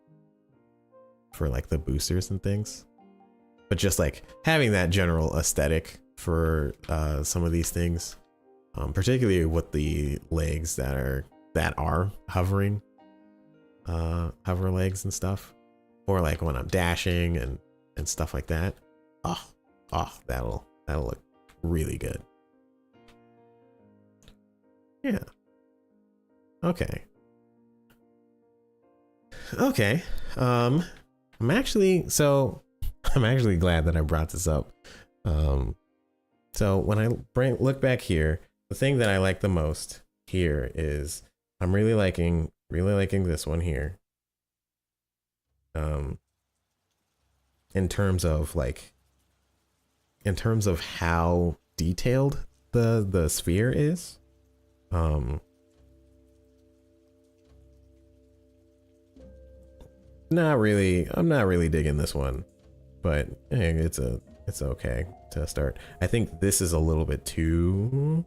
for like the boosters and things, but just like having that general aesthetic for some of these things. Particularly with the legs that are hovering, hover legs and stuff, or like when I'm dashing and stuff like that. Oh, that'll look really good. Yeah. Okay. I'm actually glad that I brought this up. So when I look back here, the thing that I like the most here is I'm really liking this one here. In terms of how detailed the sphere is. Not really. I'm not really digging this one, but hey, it's okay to start. I think this is a little bit too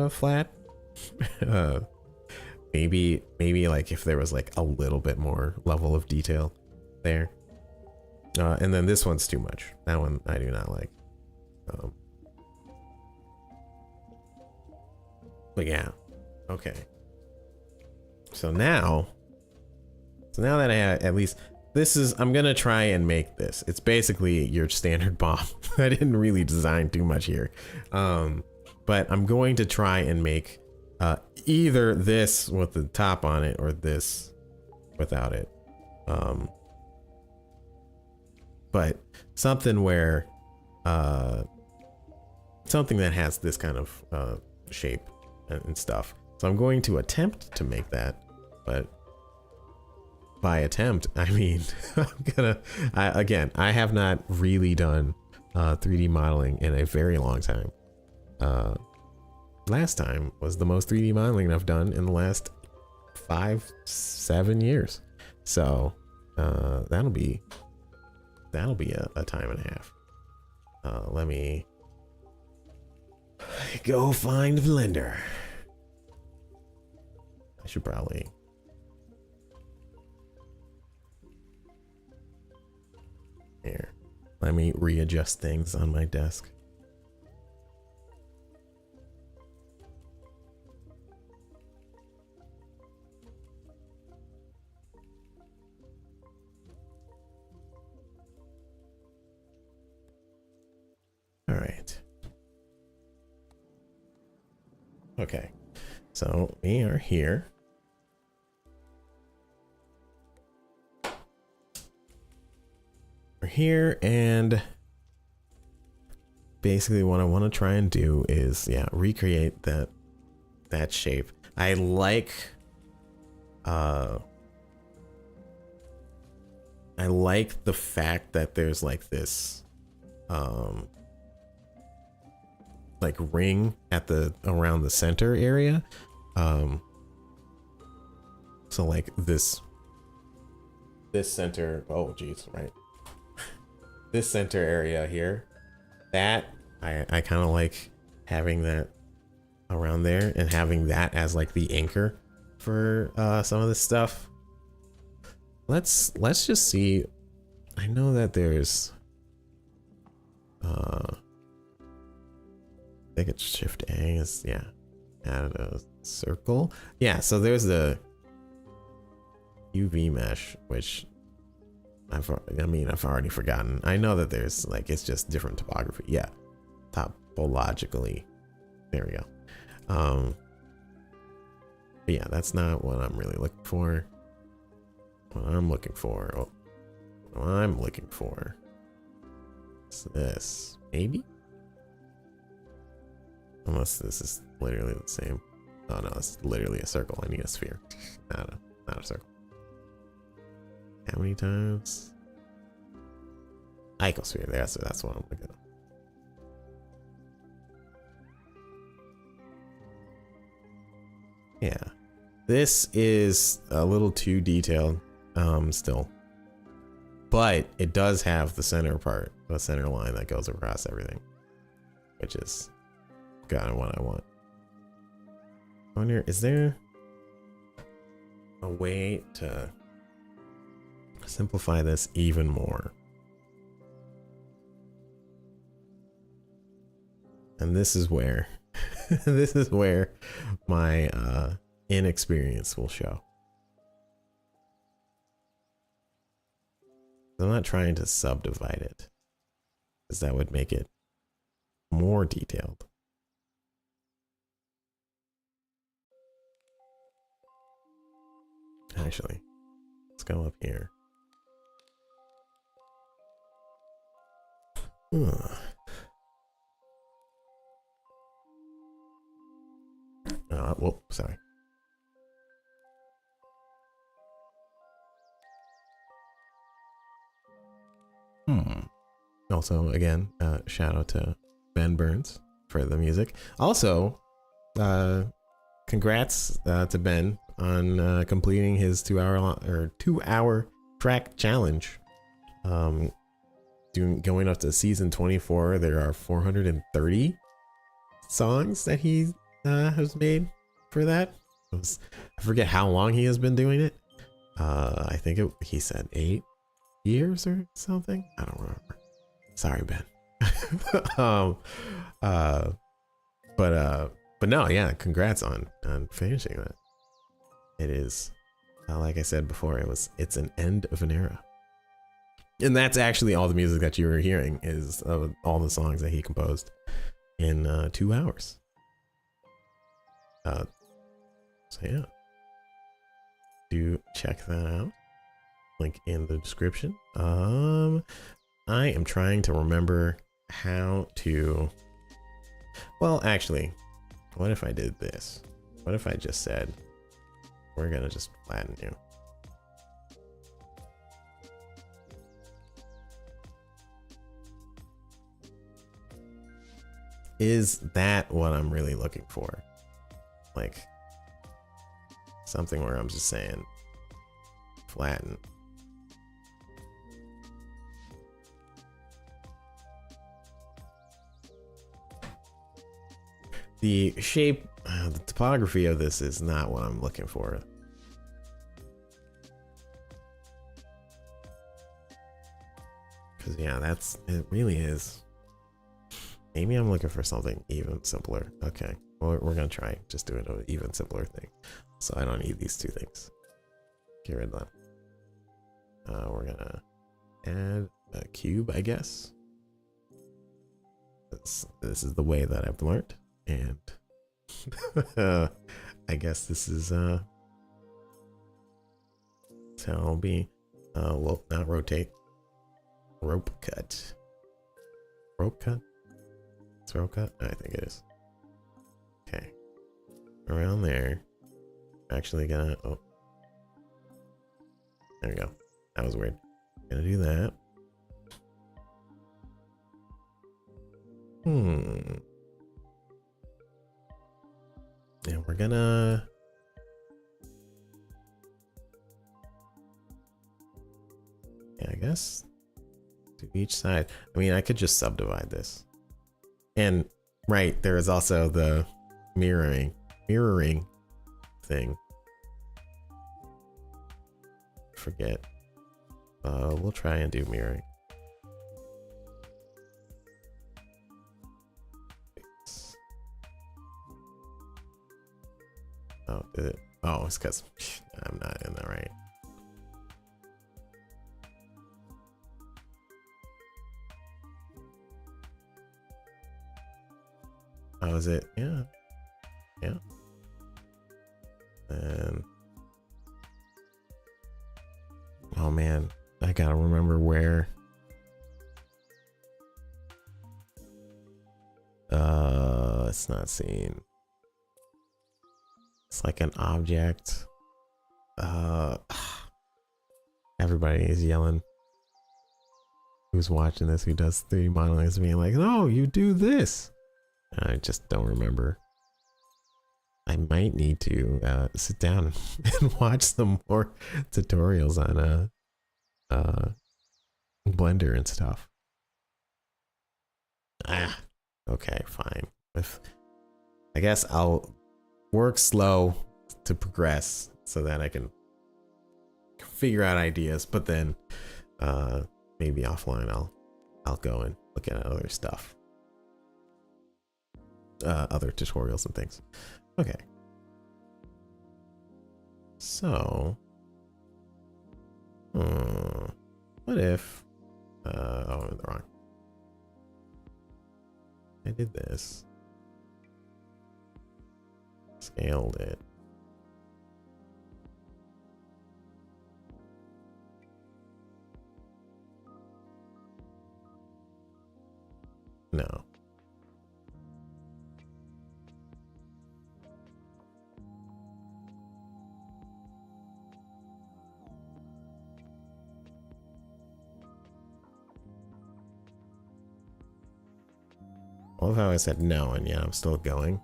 flat. Maybe like if there was like a little bit more level of detail there. And then this one's too much. That one I do not like. But yeah, okay. So now that I have, at least this is, I'm gonna try and make this. It's basically your standard bomb. I didn't really design too much here. But I'm going to try and make either this with the top on it or this without it. But something where something that has this kind of shape and stuff. So I'm going to attempt to make that, but by attempt I mean I have not really done 3D modeling in a very long time. Last time was the most 3D modeling I've done in the last 5-7 years. So that'll be a time and a half. Let me go find Blender. I should probably here. Let me readjust things on my desk. All right. Okay. So we are here. We're here, and basically what I want to try and do is, yeah, recreate that shape. I like the fact that there's like this like ring at around the center area, Um, so like this center, oh geez, right? This center area here, that I kind of like having that around there and having that as like the anchor for some of this stuff. Let's just see. I know that there's I think it's Shift A is, yeah, add a circle. Yeah, so there's the UV mesh, which I've already forgotten. I know that there's like, it's just different topography. Yeah, topologically. There we go. But yeah, that's not what I'm really looking for. What I'm looking for, is this, maybe? Unless this is literally the same. Oh no, it's literally a circle. I need a sphere, not a circle. How many times? Icosphere. That's what I'm looking at. Yeah, this is a little too detailed, still, but it does have the center part, the center line that goes across everything, which is kind of what I want. I wonder, is there a way to simplify this even more? And this is where this is where my inexperience will show. I'm not trying to subdivide it, because that would make it more detailed. Actually, let's go up here. Whoop, sorry. Also, again, shout out to Ben Burns for the music. Also, congrats to Ben on completing his 2-hour track challenge. Going up to season 24, there are 430 songs that he has made for that. I forget how long he has been doing it. I think he said 8 years or something. I don't remember. Sorry, Ben. But no, yeah, congrats on finishing that. It is, like I said before, it's an end of an era. And that's actually all the music that you were hearing is all the songs that he composed in 2 hours. So yeah, do check that out. Link in the description. I am trying to remember how to. Well, actually, what if I did this? What if I just said, we're gonna just flatten you? Is that what I'm really looking for? Like something where I'm just saying flatten. The shape, the topography of this is not what I'm looking for. Because yeah, it really is. Maybe I'm looking for something even simpler. Okay, well, we're gonna try just doing an even simpler thing. So I don't need these two things. Get rid of them. We're gonna add a cube, I guess. This is the way that I've learned, and I guess this is how I'll be. Well, not rotate. Rope cut. Rope cut. It's rope cut. I think it is. Okay. Around there. Actually gonna. Oh. There we go. That was weird. Gonna do that. And we're gonna... Yeah, I guess to each side. I mean, I could just subdivide this. And right, there is also the mirroring thing. Forget. We'll try and do mirroring. Oh, did it? Oh, it's because I'm not in the right. Oh, is it? Yeah. Yeah. And oh man, I gotta remember where. It's not seen. It's like an object. Everybody is yelling. Who's watching this? Who does 3D modeling is being like, "No, you do this." I just don't remember. I might need to sit down and watch some more tutorials on Blender and stuff. Okay, fine. I guess I'll work slow to progress so that I can figure out ideas, but then maybe offline I'll go and look at other stuff. Other tutorials and things. Okay. So what if oh, I'm wrong. I did this. Scaled it. No. I love how I said no, and yeah, I'm still going.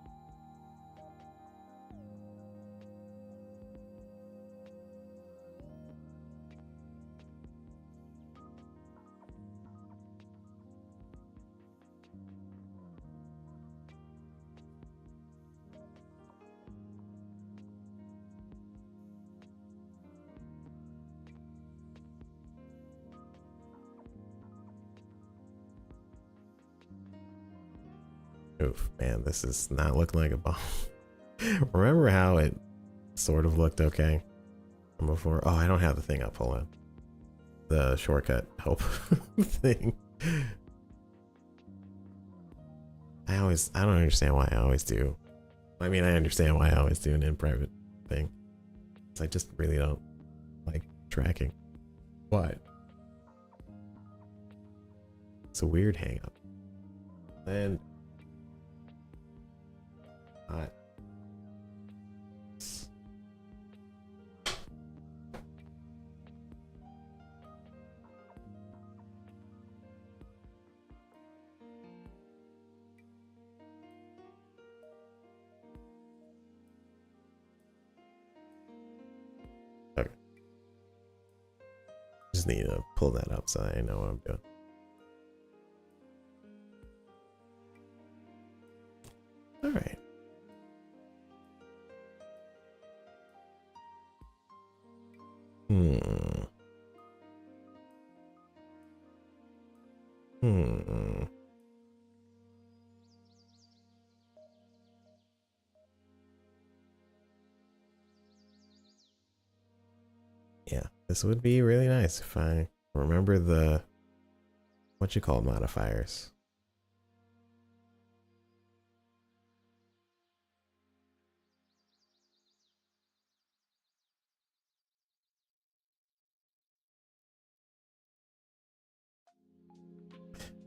Oof, man, this is not looking like a bomb. Remember how it sort of looked okay before? Oh, I don't have the thing up. Hold on. The shortcut help thing. I don't understand why I always do. I mean, I understand why I always do an in private thing. I just really don't like tracking. What? It's a weird hang up. And hot. Okay. Just need to pull that up so I know what I'm doing. All right. Yeah, this would be really nice if I remember the what you call modifiers.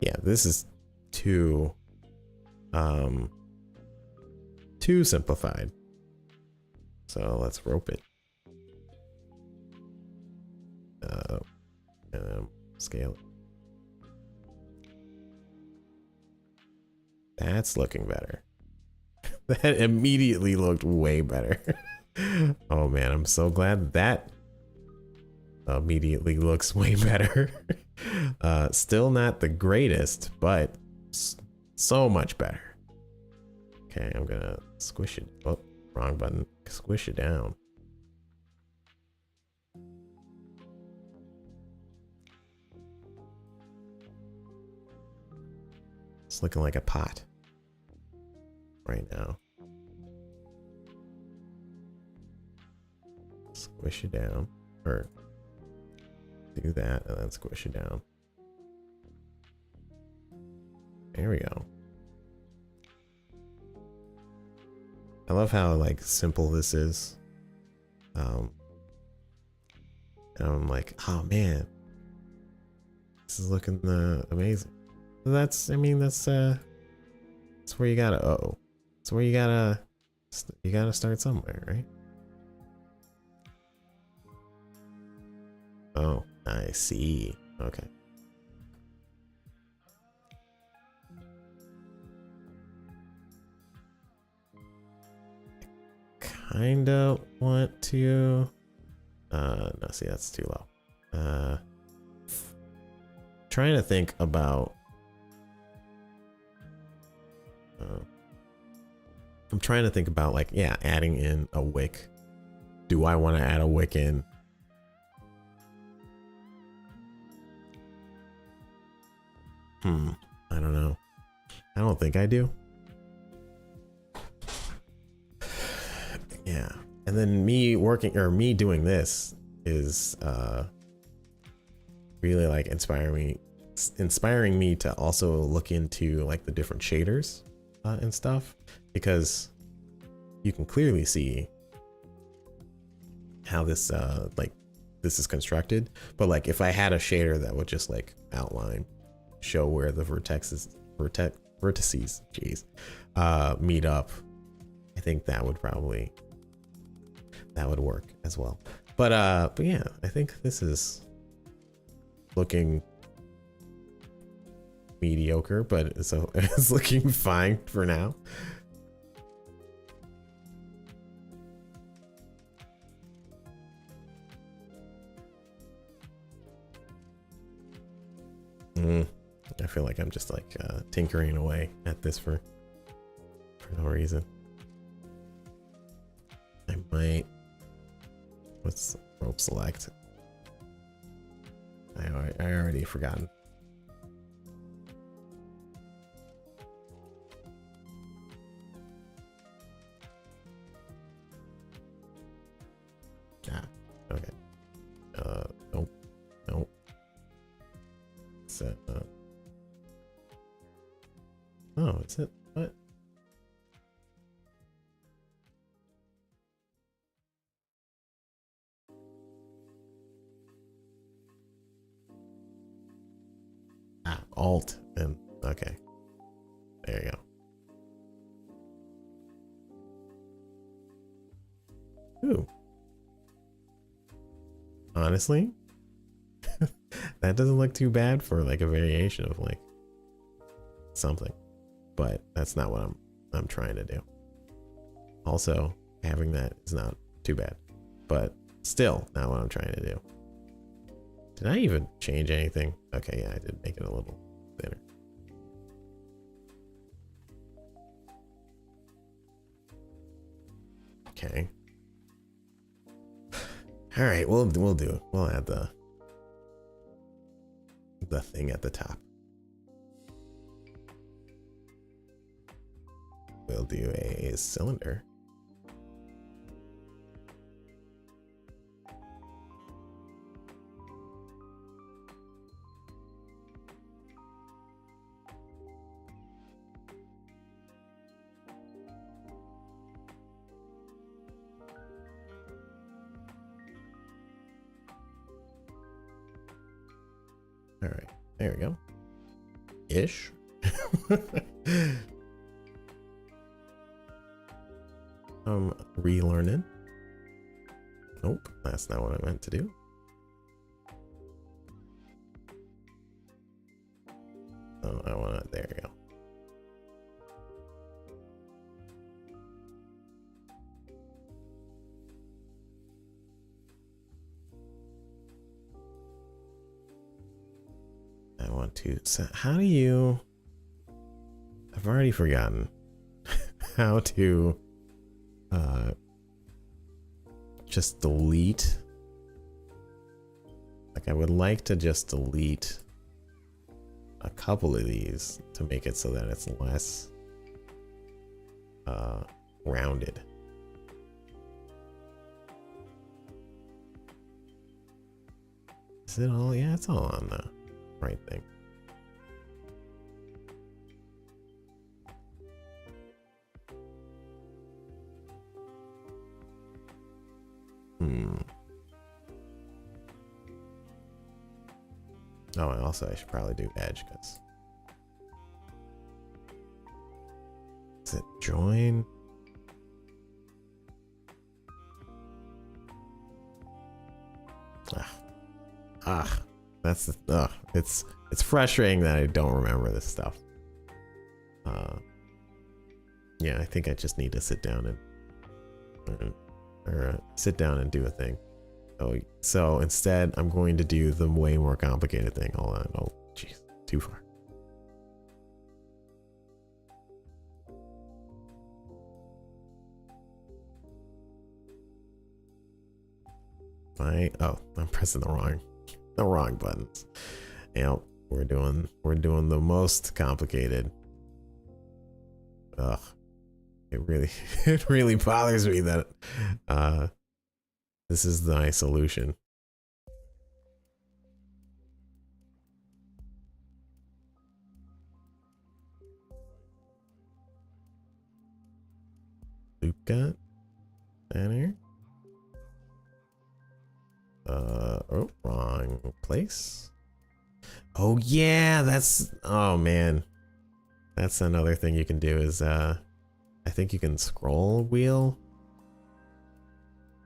Yeah, this is too simplified. So let's rope it. And then scale it. That's looking better. That immediately looked way better. Oh man, I'm so glad that immediately looks way better. Still not the greatest, but so much better. Okay, I'm gonna squish it. Oh, wrong button. Squish it down. It's looking like a pot right now. Squish it down, or do that and then squish it down. There we go. I love how like simple this is. And I'm like, oh man, this is looking amazing. That's, I mean, that's where you gotta, it's where you gotta start somewhere, right? Oh, I see. Okay. Kinda want to, no, see, that's too low. Trying to think about, I'm trying to think about like, yeah, adding in a wick. Do I want to add a wick in? I don't know. I don't think I do. Yeah. And then me working, or me doing this is really like inspiring me to also look into like the different shaders and stuff, because you can clearly see how this like this is constructed. But like if I had a shader that would just like outline, show where the vertices geez, meet up, I think that would work as well. But yeah, I think this is looking mediocre, but so it's looking fine for now. I feel like I'm just like tinkering away at this for no reason. I might, what's rope select? I already forgotten. Ah, okay. Nope. Set up. Oh, is it? What? Ah, Alt and okay. There you go. Ooh. Honestly, that doesn't look too bad for like a variation of like something, but that's not what I'm trying to do. Also, having that is not too bad, but still not what I'm trying to do. Did I even change anything? Okay, yeah, I did make it a little thinner. Okay. All right, we'll do it. We'll add the thing at the top. We'll do a cylinder. All right, there we go. Ish. I'm relearning. Nope, that's not what I meant to do. Oh, I want to, there you go. to, so how do you, I've already forgotten how to just delete. Like I would like to just delete a couple of these to make it so that it's less rounded. Is it all? Yeah, it's all on the right thing. Oh, and also I should probably do edge because is it join? That's the it's frustrating that I don't remember this stuff. Yeah, I think I just need to sit down and sit down and do a thing. Oh, so instead I'm going to do the way more complicated thing. Hold on. Oh, jeez, too far. I'm pressing the wrong buttons. Yep, we're doing the most complicated. Ugh, it really bothers me that this is my solution. Loop cut center. Oh, wrong place. Oh yeah, oh man. That's another thing you can do is I think you can scroll wheel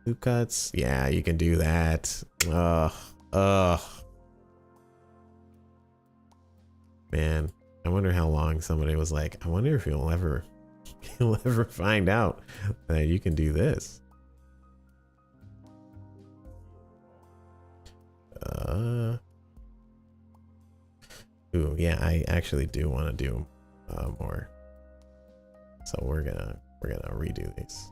loop cuts. Yeah, you can do that. Ugh. Man, I wonder how long somebody was like, I wonder if you'll ever find out that you can do this. Ooh, yeah, I actually do want to do more. So we're gonna redo these.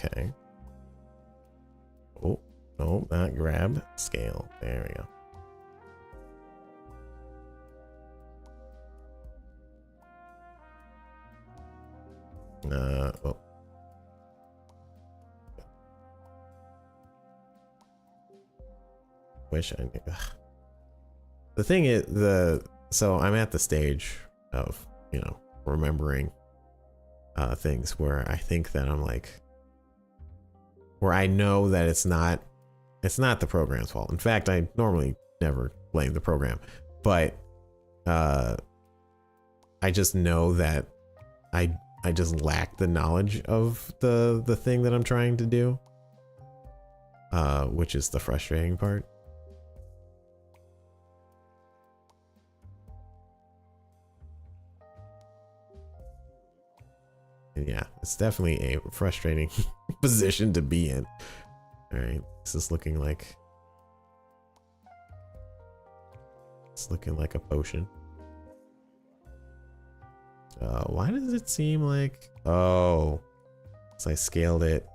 Okay. Oh, no, not grab, scale. There we go. Oh. Wish I knew. Ugh. The thing is, so I'm at the stage of, remembering things where I think that I'm like, where I know that it's not the program's fault. In fact, I normally never blame the program, but I just know that I just lack the knowledge of the thing that I'm trying to do, which is the frustrating part. And yeah, it's definitely a frustrating position to be in. All right, this is looking like a potion. Why does it seem like, oh, so I scaled it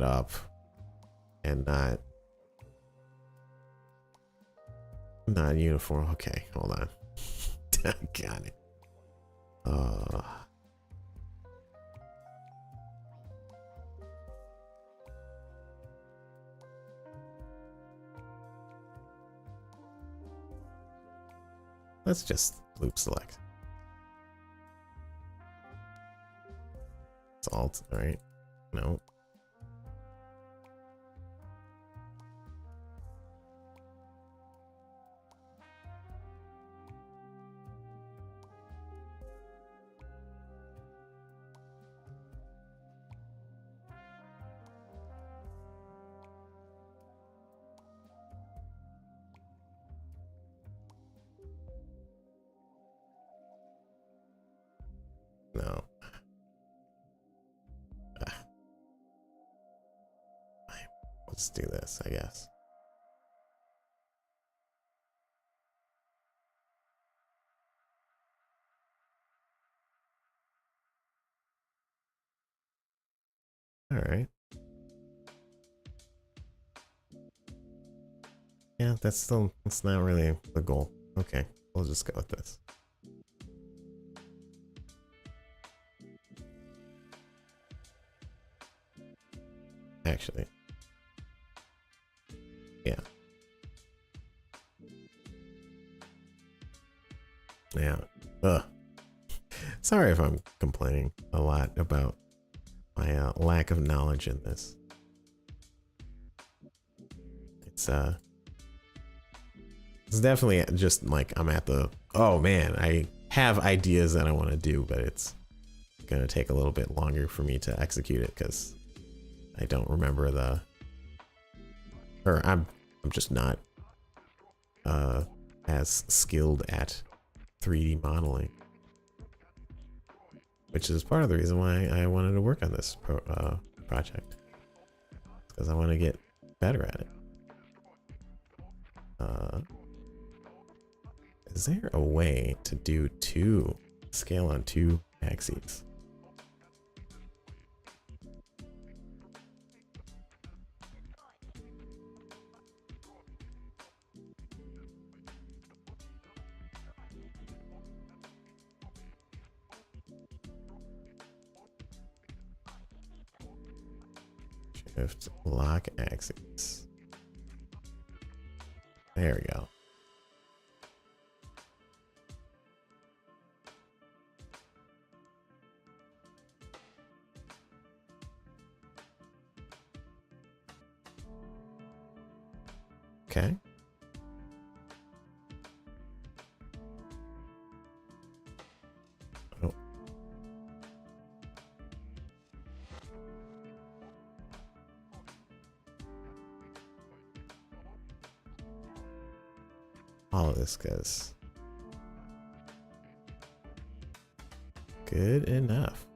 up and not uniform. Okay, hold on. Got it. Let's just loop select. It's alt, all right? No. Let's do this, I guess. All right. Yeah, that's not really the goal. Okay, we'll just go with this. Actually. Yeah. Yeah. Ugh. Sorry if I'm complaining a lot about my lack of knowledge in this. It's definitely just like I'm at the, oh man, I have ideas that I want to do, but it's gonna take a little bit longer for me to execute it because I don't remember or I'm just not as skilled at 3D modeling, which is part of the reason why I wanted to work on this project, because I want to get better at it. Is there a way to do scale on 2 axes? Shift lock axes. There we go. Okay. Oh. All of this goes good enough.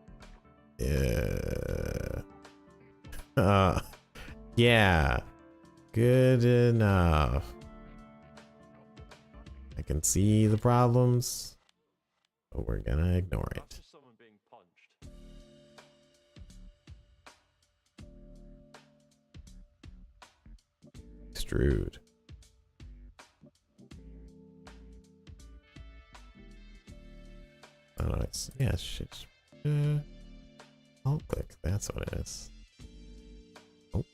Yeah, good enough. I can see the problems, but we're gonna ignore it. Extrude. Oh, it's, yeah, shit. Alt click, that's what it is. Nope.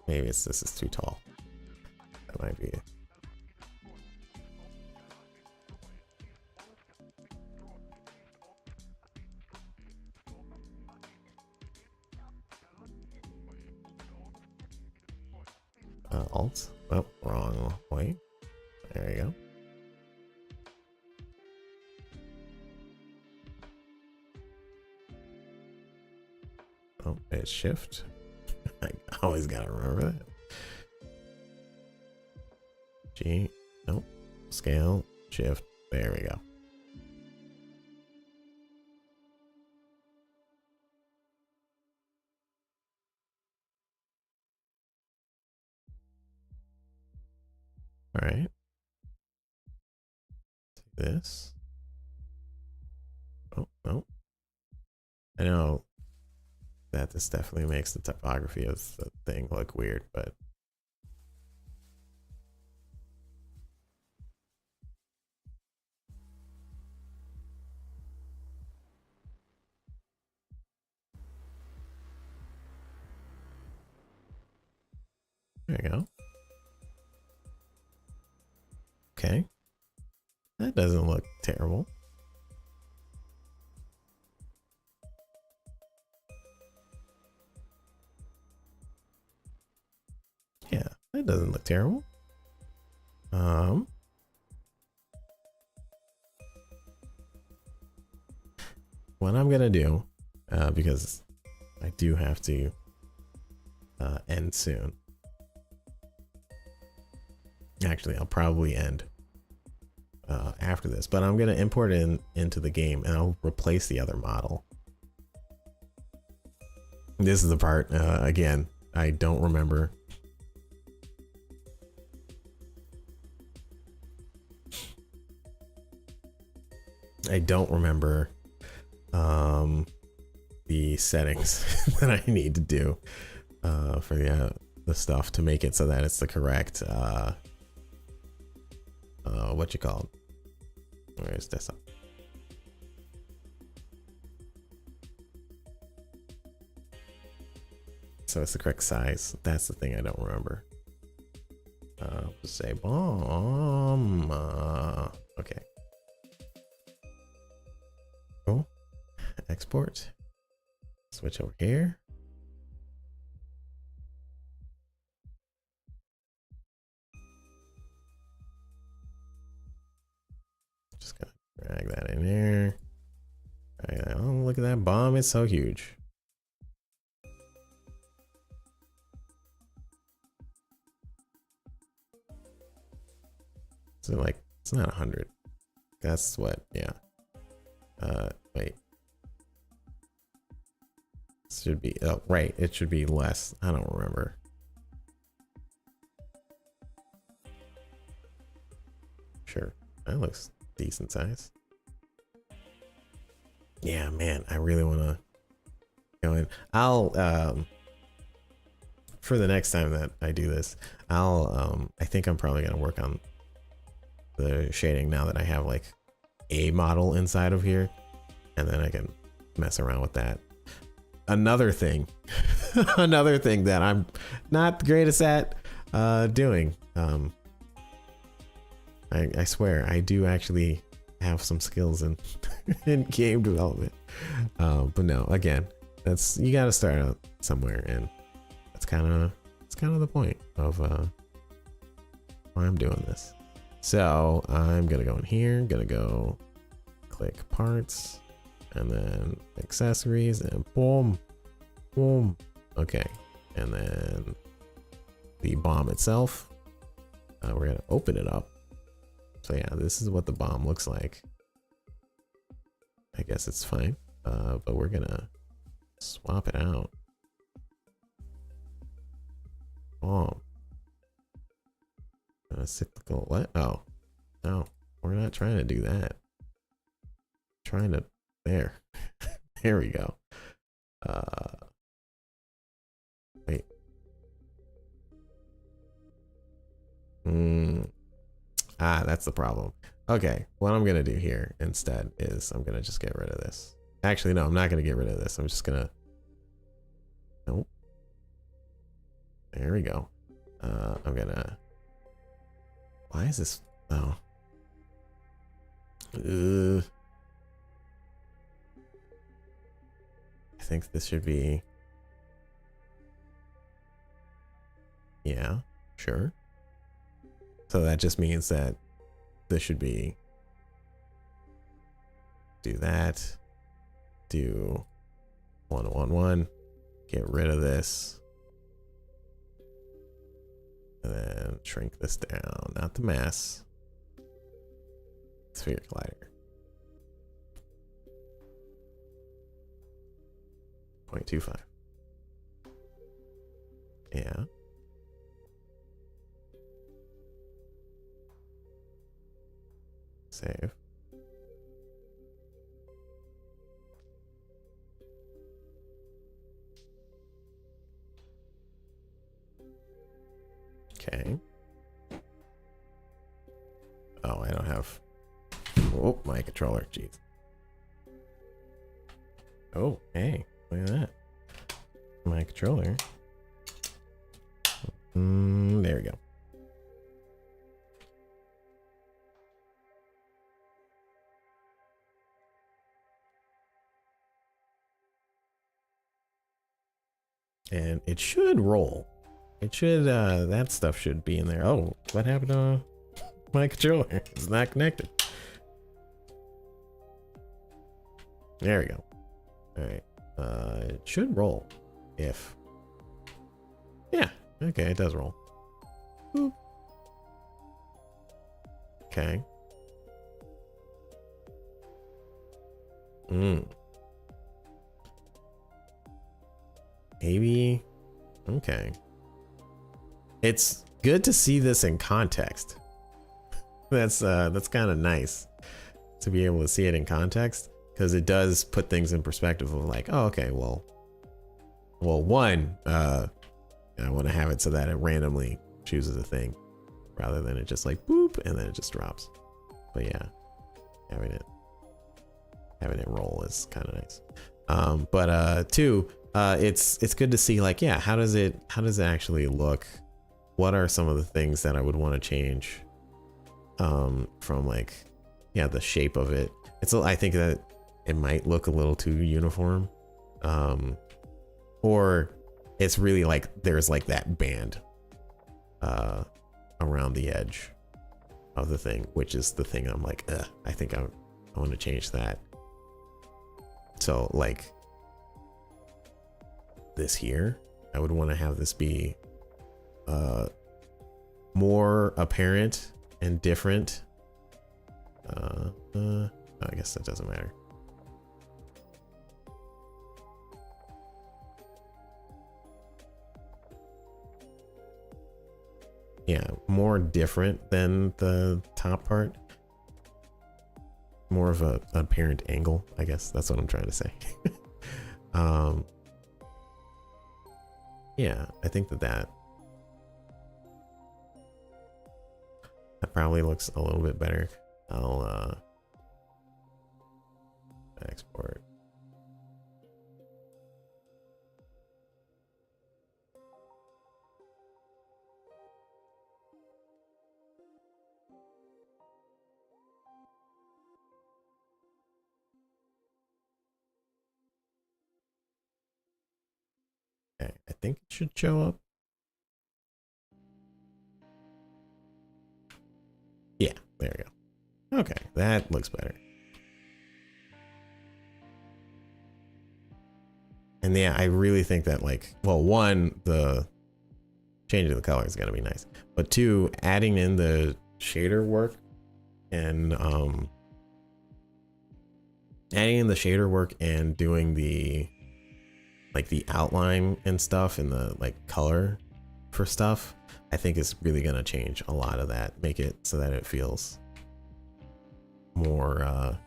Maybe this is too tall. That might be it. Alt. Oh, wrong way. There you go. Oh, it's shift. I always gotta remember that. G. Nope. Scale. Shift. There we go. All right. Take this. Oh, no. I know that this definitely makes the typography of the thing look weird, but there you go. Okay. That doesn't look terrible. Yeah, that doesn't look terrible. What I'm gonna do, because I do have to end soon. Actually, I'll probably end after this, but I'm gonna import it into the game and I'll replace the other model. This is the part, again, I don't remember. I don't remember the settings that I need to do for the stuff to make it so that it's the correct what you call it? Where's this up? So it's the correct size. That's the thing I don't remember. Just say bomb. Okay. Cool. Export. Switch over here. Just gonna drag that in there. Oh, look at that bomb. It's so huge. So like, it's not 100. That's what, yeah. Wait. It should be, oh, right. It should be less. I don't remember. Sure. That looks decent size. Yeah, man, I really want to go in. I'll, for the next time that I do this, I think I'm probably going to work on the shading now that I have like a model inside of here, and then I can mess around with that. Another thing, another thing that I'm not the greatest at doing. I swear I do actually have some skills in in game development, but no, again, that's, you got to start out somewhere, and that's kind of the point of why I'm doing this. So I'm gonna go in here, gonna go click parts, and then accessories, and boom, boom. Okay, and then the bomb itself, we're gonna open it up. So yeah, this is what the bomb looks like. I guess it's fine, but we're gonna swap it out. Bomb. Cyclical, what? Oh, no, we're not trying to do that. Trying to, there. There we go. Wait. That's the problem. Okay, what I'm gonna do here instead is I'm gonna just get rid of this. Actually, no, I'm not gonna get rid of this. I'm just gonna, nope. There we go. I'm gonna, why is this, oh. I think this should be, yeah, sure. So that just means that this should be, do that, do 1, 1, 1, get rid of this, and then shrink this down, not the mass, sphere collider. 0.25. Yeah. Save. Okay. Oh, I don't have, oh, my controller, jeez. Oh, hey, look at that. My controller. There we go. And it should roll. It should, that stuff should be in there. Oh, what happened to my controller? It's not connected. There we go. All right. It should roll if, yeah, okay, it does roll. Boop. Okay. Maybe. Okay. It's good to see this in context. That's kind of nice to be able to see it in context, because it does put things in perspective of like, oh, okay, well, one, I want to have it so that it randomly chooses a thing rather than it just like boop and then it just drops. But yeah, having it roll is kind of nice. But two, it's good to see like, yeah, how does it actually look? What are some of the things that I would want to change from like, yeah, the shape of it. I think that it might look a little too uniform, or it's really like there's like that band around the edge of the thing, which is the thing I'm like, I think I want to change that. So like this here, I would want to have this be more apparent and different. I guess that doesn't matter. Yeah, more different than the top part. More of an apparent angle, I guess that's what I'm trying to say. Yeah, I think that probably looks a little bit better. I'll export. Okay, I think it should show up. Yeah, there we go. Okay, that looks better. And yeah, I really think that like, well, one, the changing the color is gonna be nice, but two, adding in the shader work and doing the like the outline and stuff and the like color for stuff, I think is really gonna change a lot of that, make it so that it feels more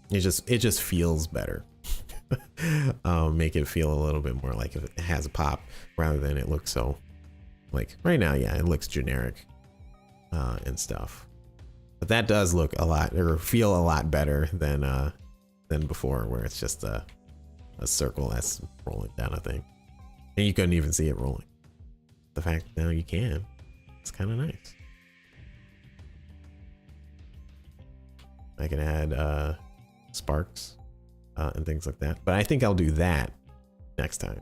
it just feels better. Make it feel a little bit more like if it has a pop rather than it looks so like right now. Yeah, it looks generic and stuff, but that does look a lot or feel a lot better than before, where it's just a circle that's rolling down a thing and you couldn't even see it rolling. The fact that now you can, it's kind of nice. I can add sparks and things like that, but I think I'll do that next time.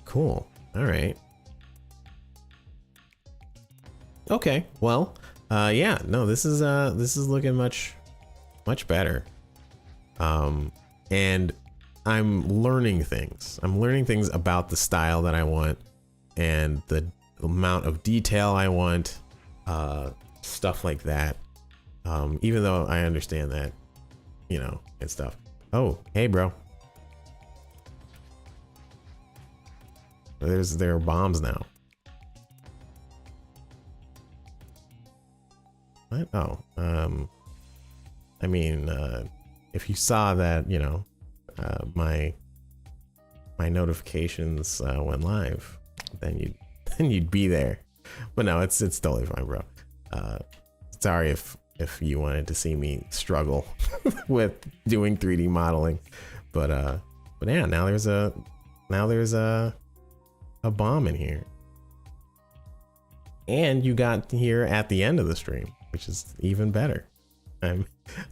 Cool. All right. Okay. Well, yeah, no, this is looking much better. And I'm learning things. I'm learning things about the style that I want and the amount of detail I want, stuff like that. Even though I understand that, you know, and stuff. Oh, hey, bro. There are bombs now. What? Oh, I mean, if you saw that, you know, my notifications went live, then you'd be there. But no, it's totally fine, bro. Sorry if you wanted to see me struggle with doing 3D modeling, but yeah, now there's a bomb in here, and you got here at the end of the stream, which is even better.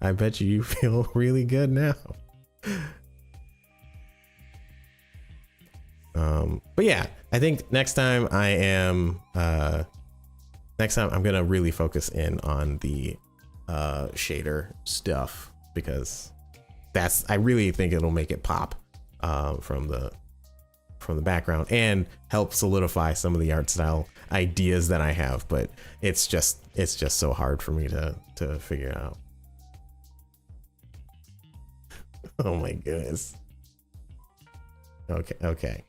I bet you feel really good now. But yeah, I think next time I'm gonna really focus in on the shader stuff, because I really think it'll make it pop from from the background and help solidify some of the art style ideas that I have, but it's just so hard for me to figure it out. Oh my goodness. Okay.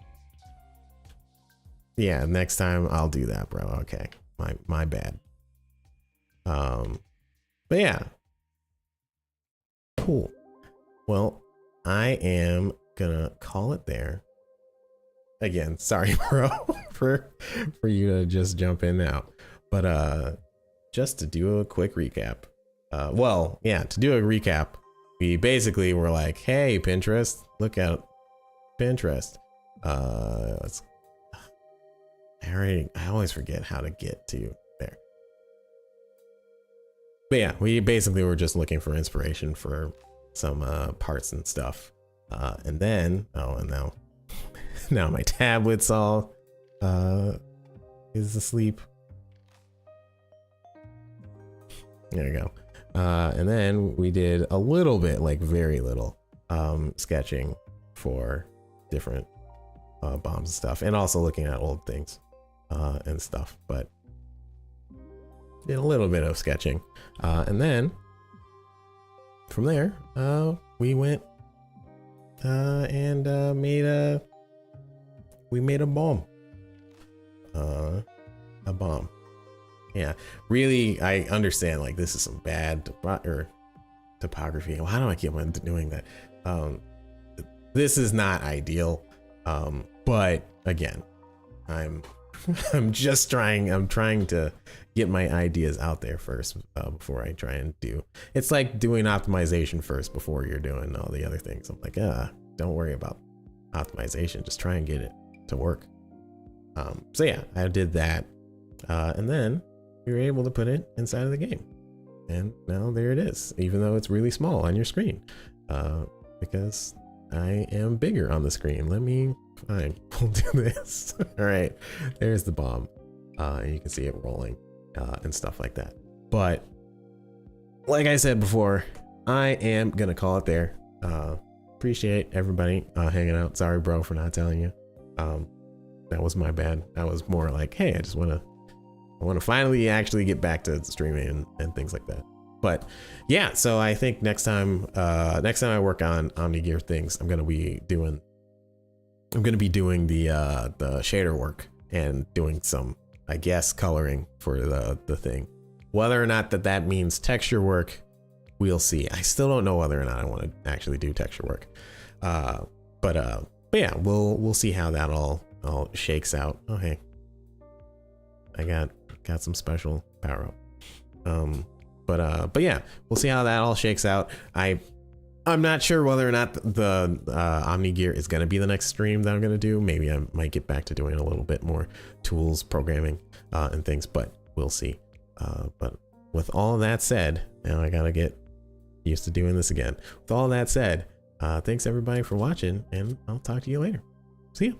Yeah, next time I'll do that, bro. Okay. My bad. But yeah. Cool. Well, I am gonna call it there. Again, sorry, bro, for you to just jump in now. But just to do a quick recap. Well, yeah, to do a recap, we basically were like, hey, Pinterest, look out Pinterest. I always forget how to get to there. But yeah, we basically were just looking for inspiration for some parts and stuff. And then, and now my tablet's all is asleep. There you go. And then we did a little bit, like very little, sketching for different bombs and stuff, and also looking at old things and stuff, but did a little bit of sketching. And then from there, we went and we made a bomb. A bomb. Yeah, really, I understand, like, this is some bad topography. Why do I keep on doing that? This is not ideal, but again, I'm trying to get my ideas out there first before I try and do. It's like doing optimization first before you're doing all the other things. I'm like, don't worry about optimization, just try and get it to work. So yeah, I did that, and then we were able to put it inside of the game, and now there it is, even though it's really small on your screen, because I am bigger on the screen. Fine, we'll do this. All right, there's the bomb, and you can see it rolling and stuff like that. But like I said before, I am gonna call it there. Appreciate everybody hanging out. Sorry, bro, for not telling you. That was my bad. I was more like, hey, I want to finally actually get back to streaming and things like that. But yeah, so I think next time I work on OmniGear things, I'm gonna be doing the shader work and doing some, I guess, coloring for the thing. Whether or not that means texture work, we'll see. I still don't know whether or not I want to actually do texture work. But yeah, we'll see how that all shakes out. Oh hey, I got some special power up. But yeah, we'll see how that all shakes out. I'm not sure whether or not the OmniGear is going to be the next stream that I'm going to do. Maybe I might get back to doing a little bit more tools, programming, and things, but we'll see. But with all that said, now I got to get used to doing this again. With all that said, thanks everybody for watching, and I'll talk to you later. See ya.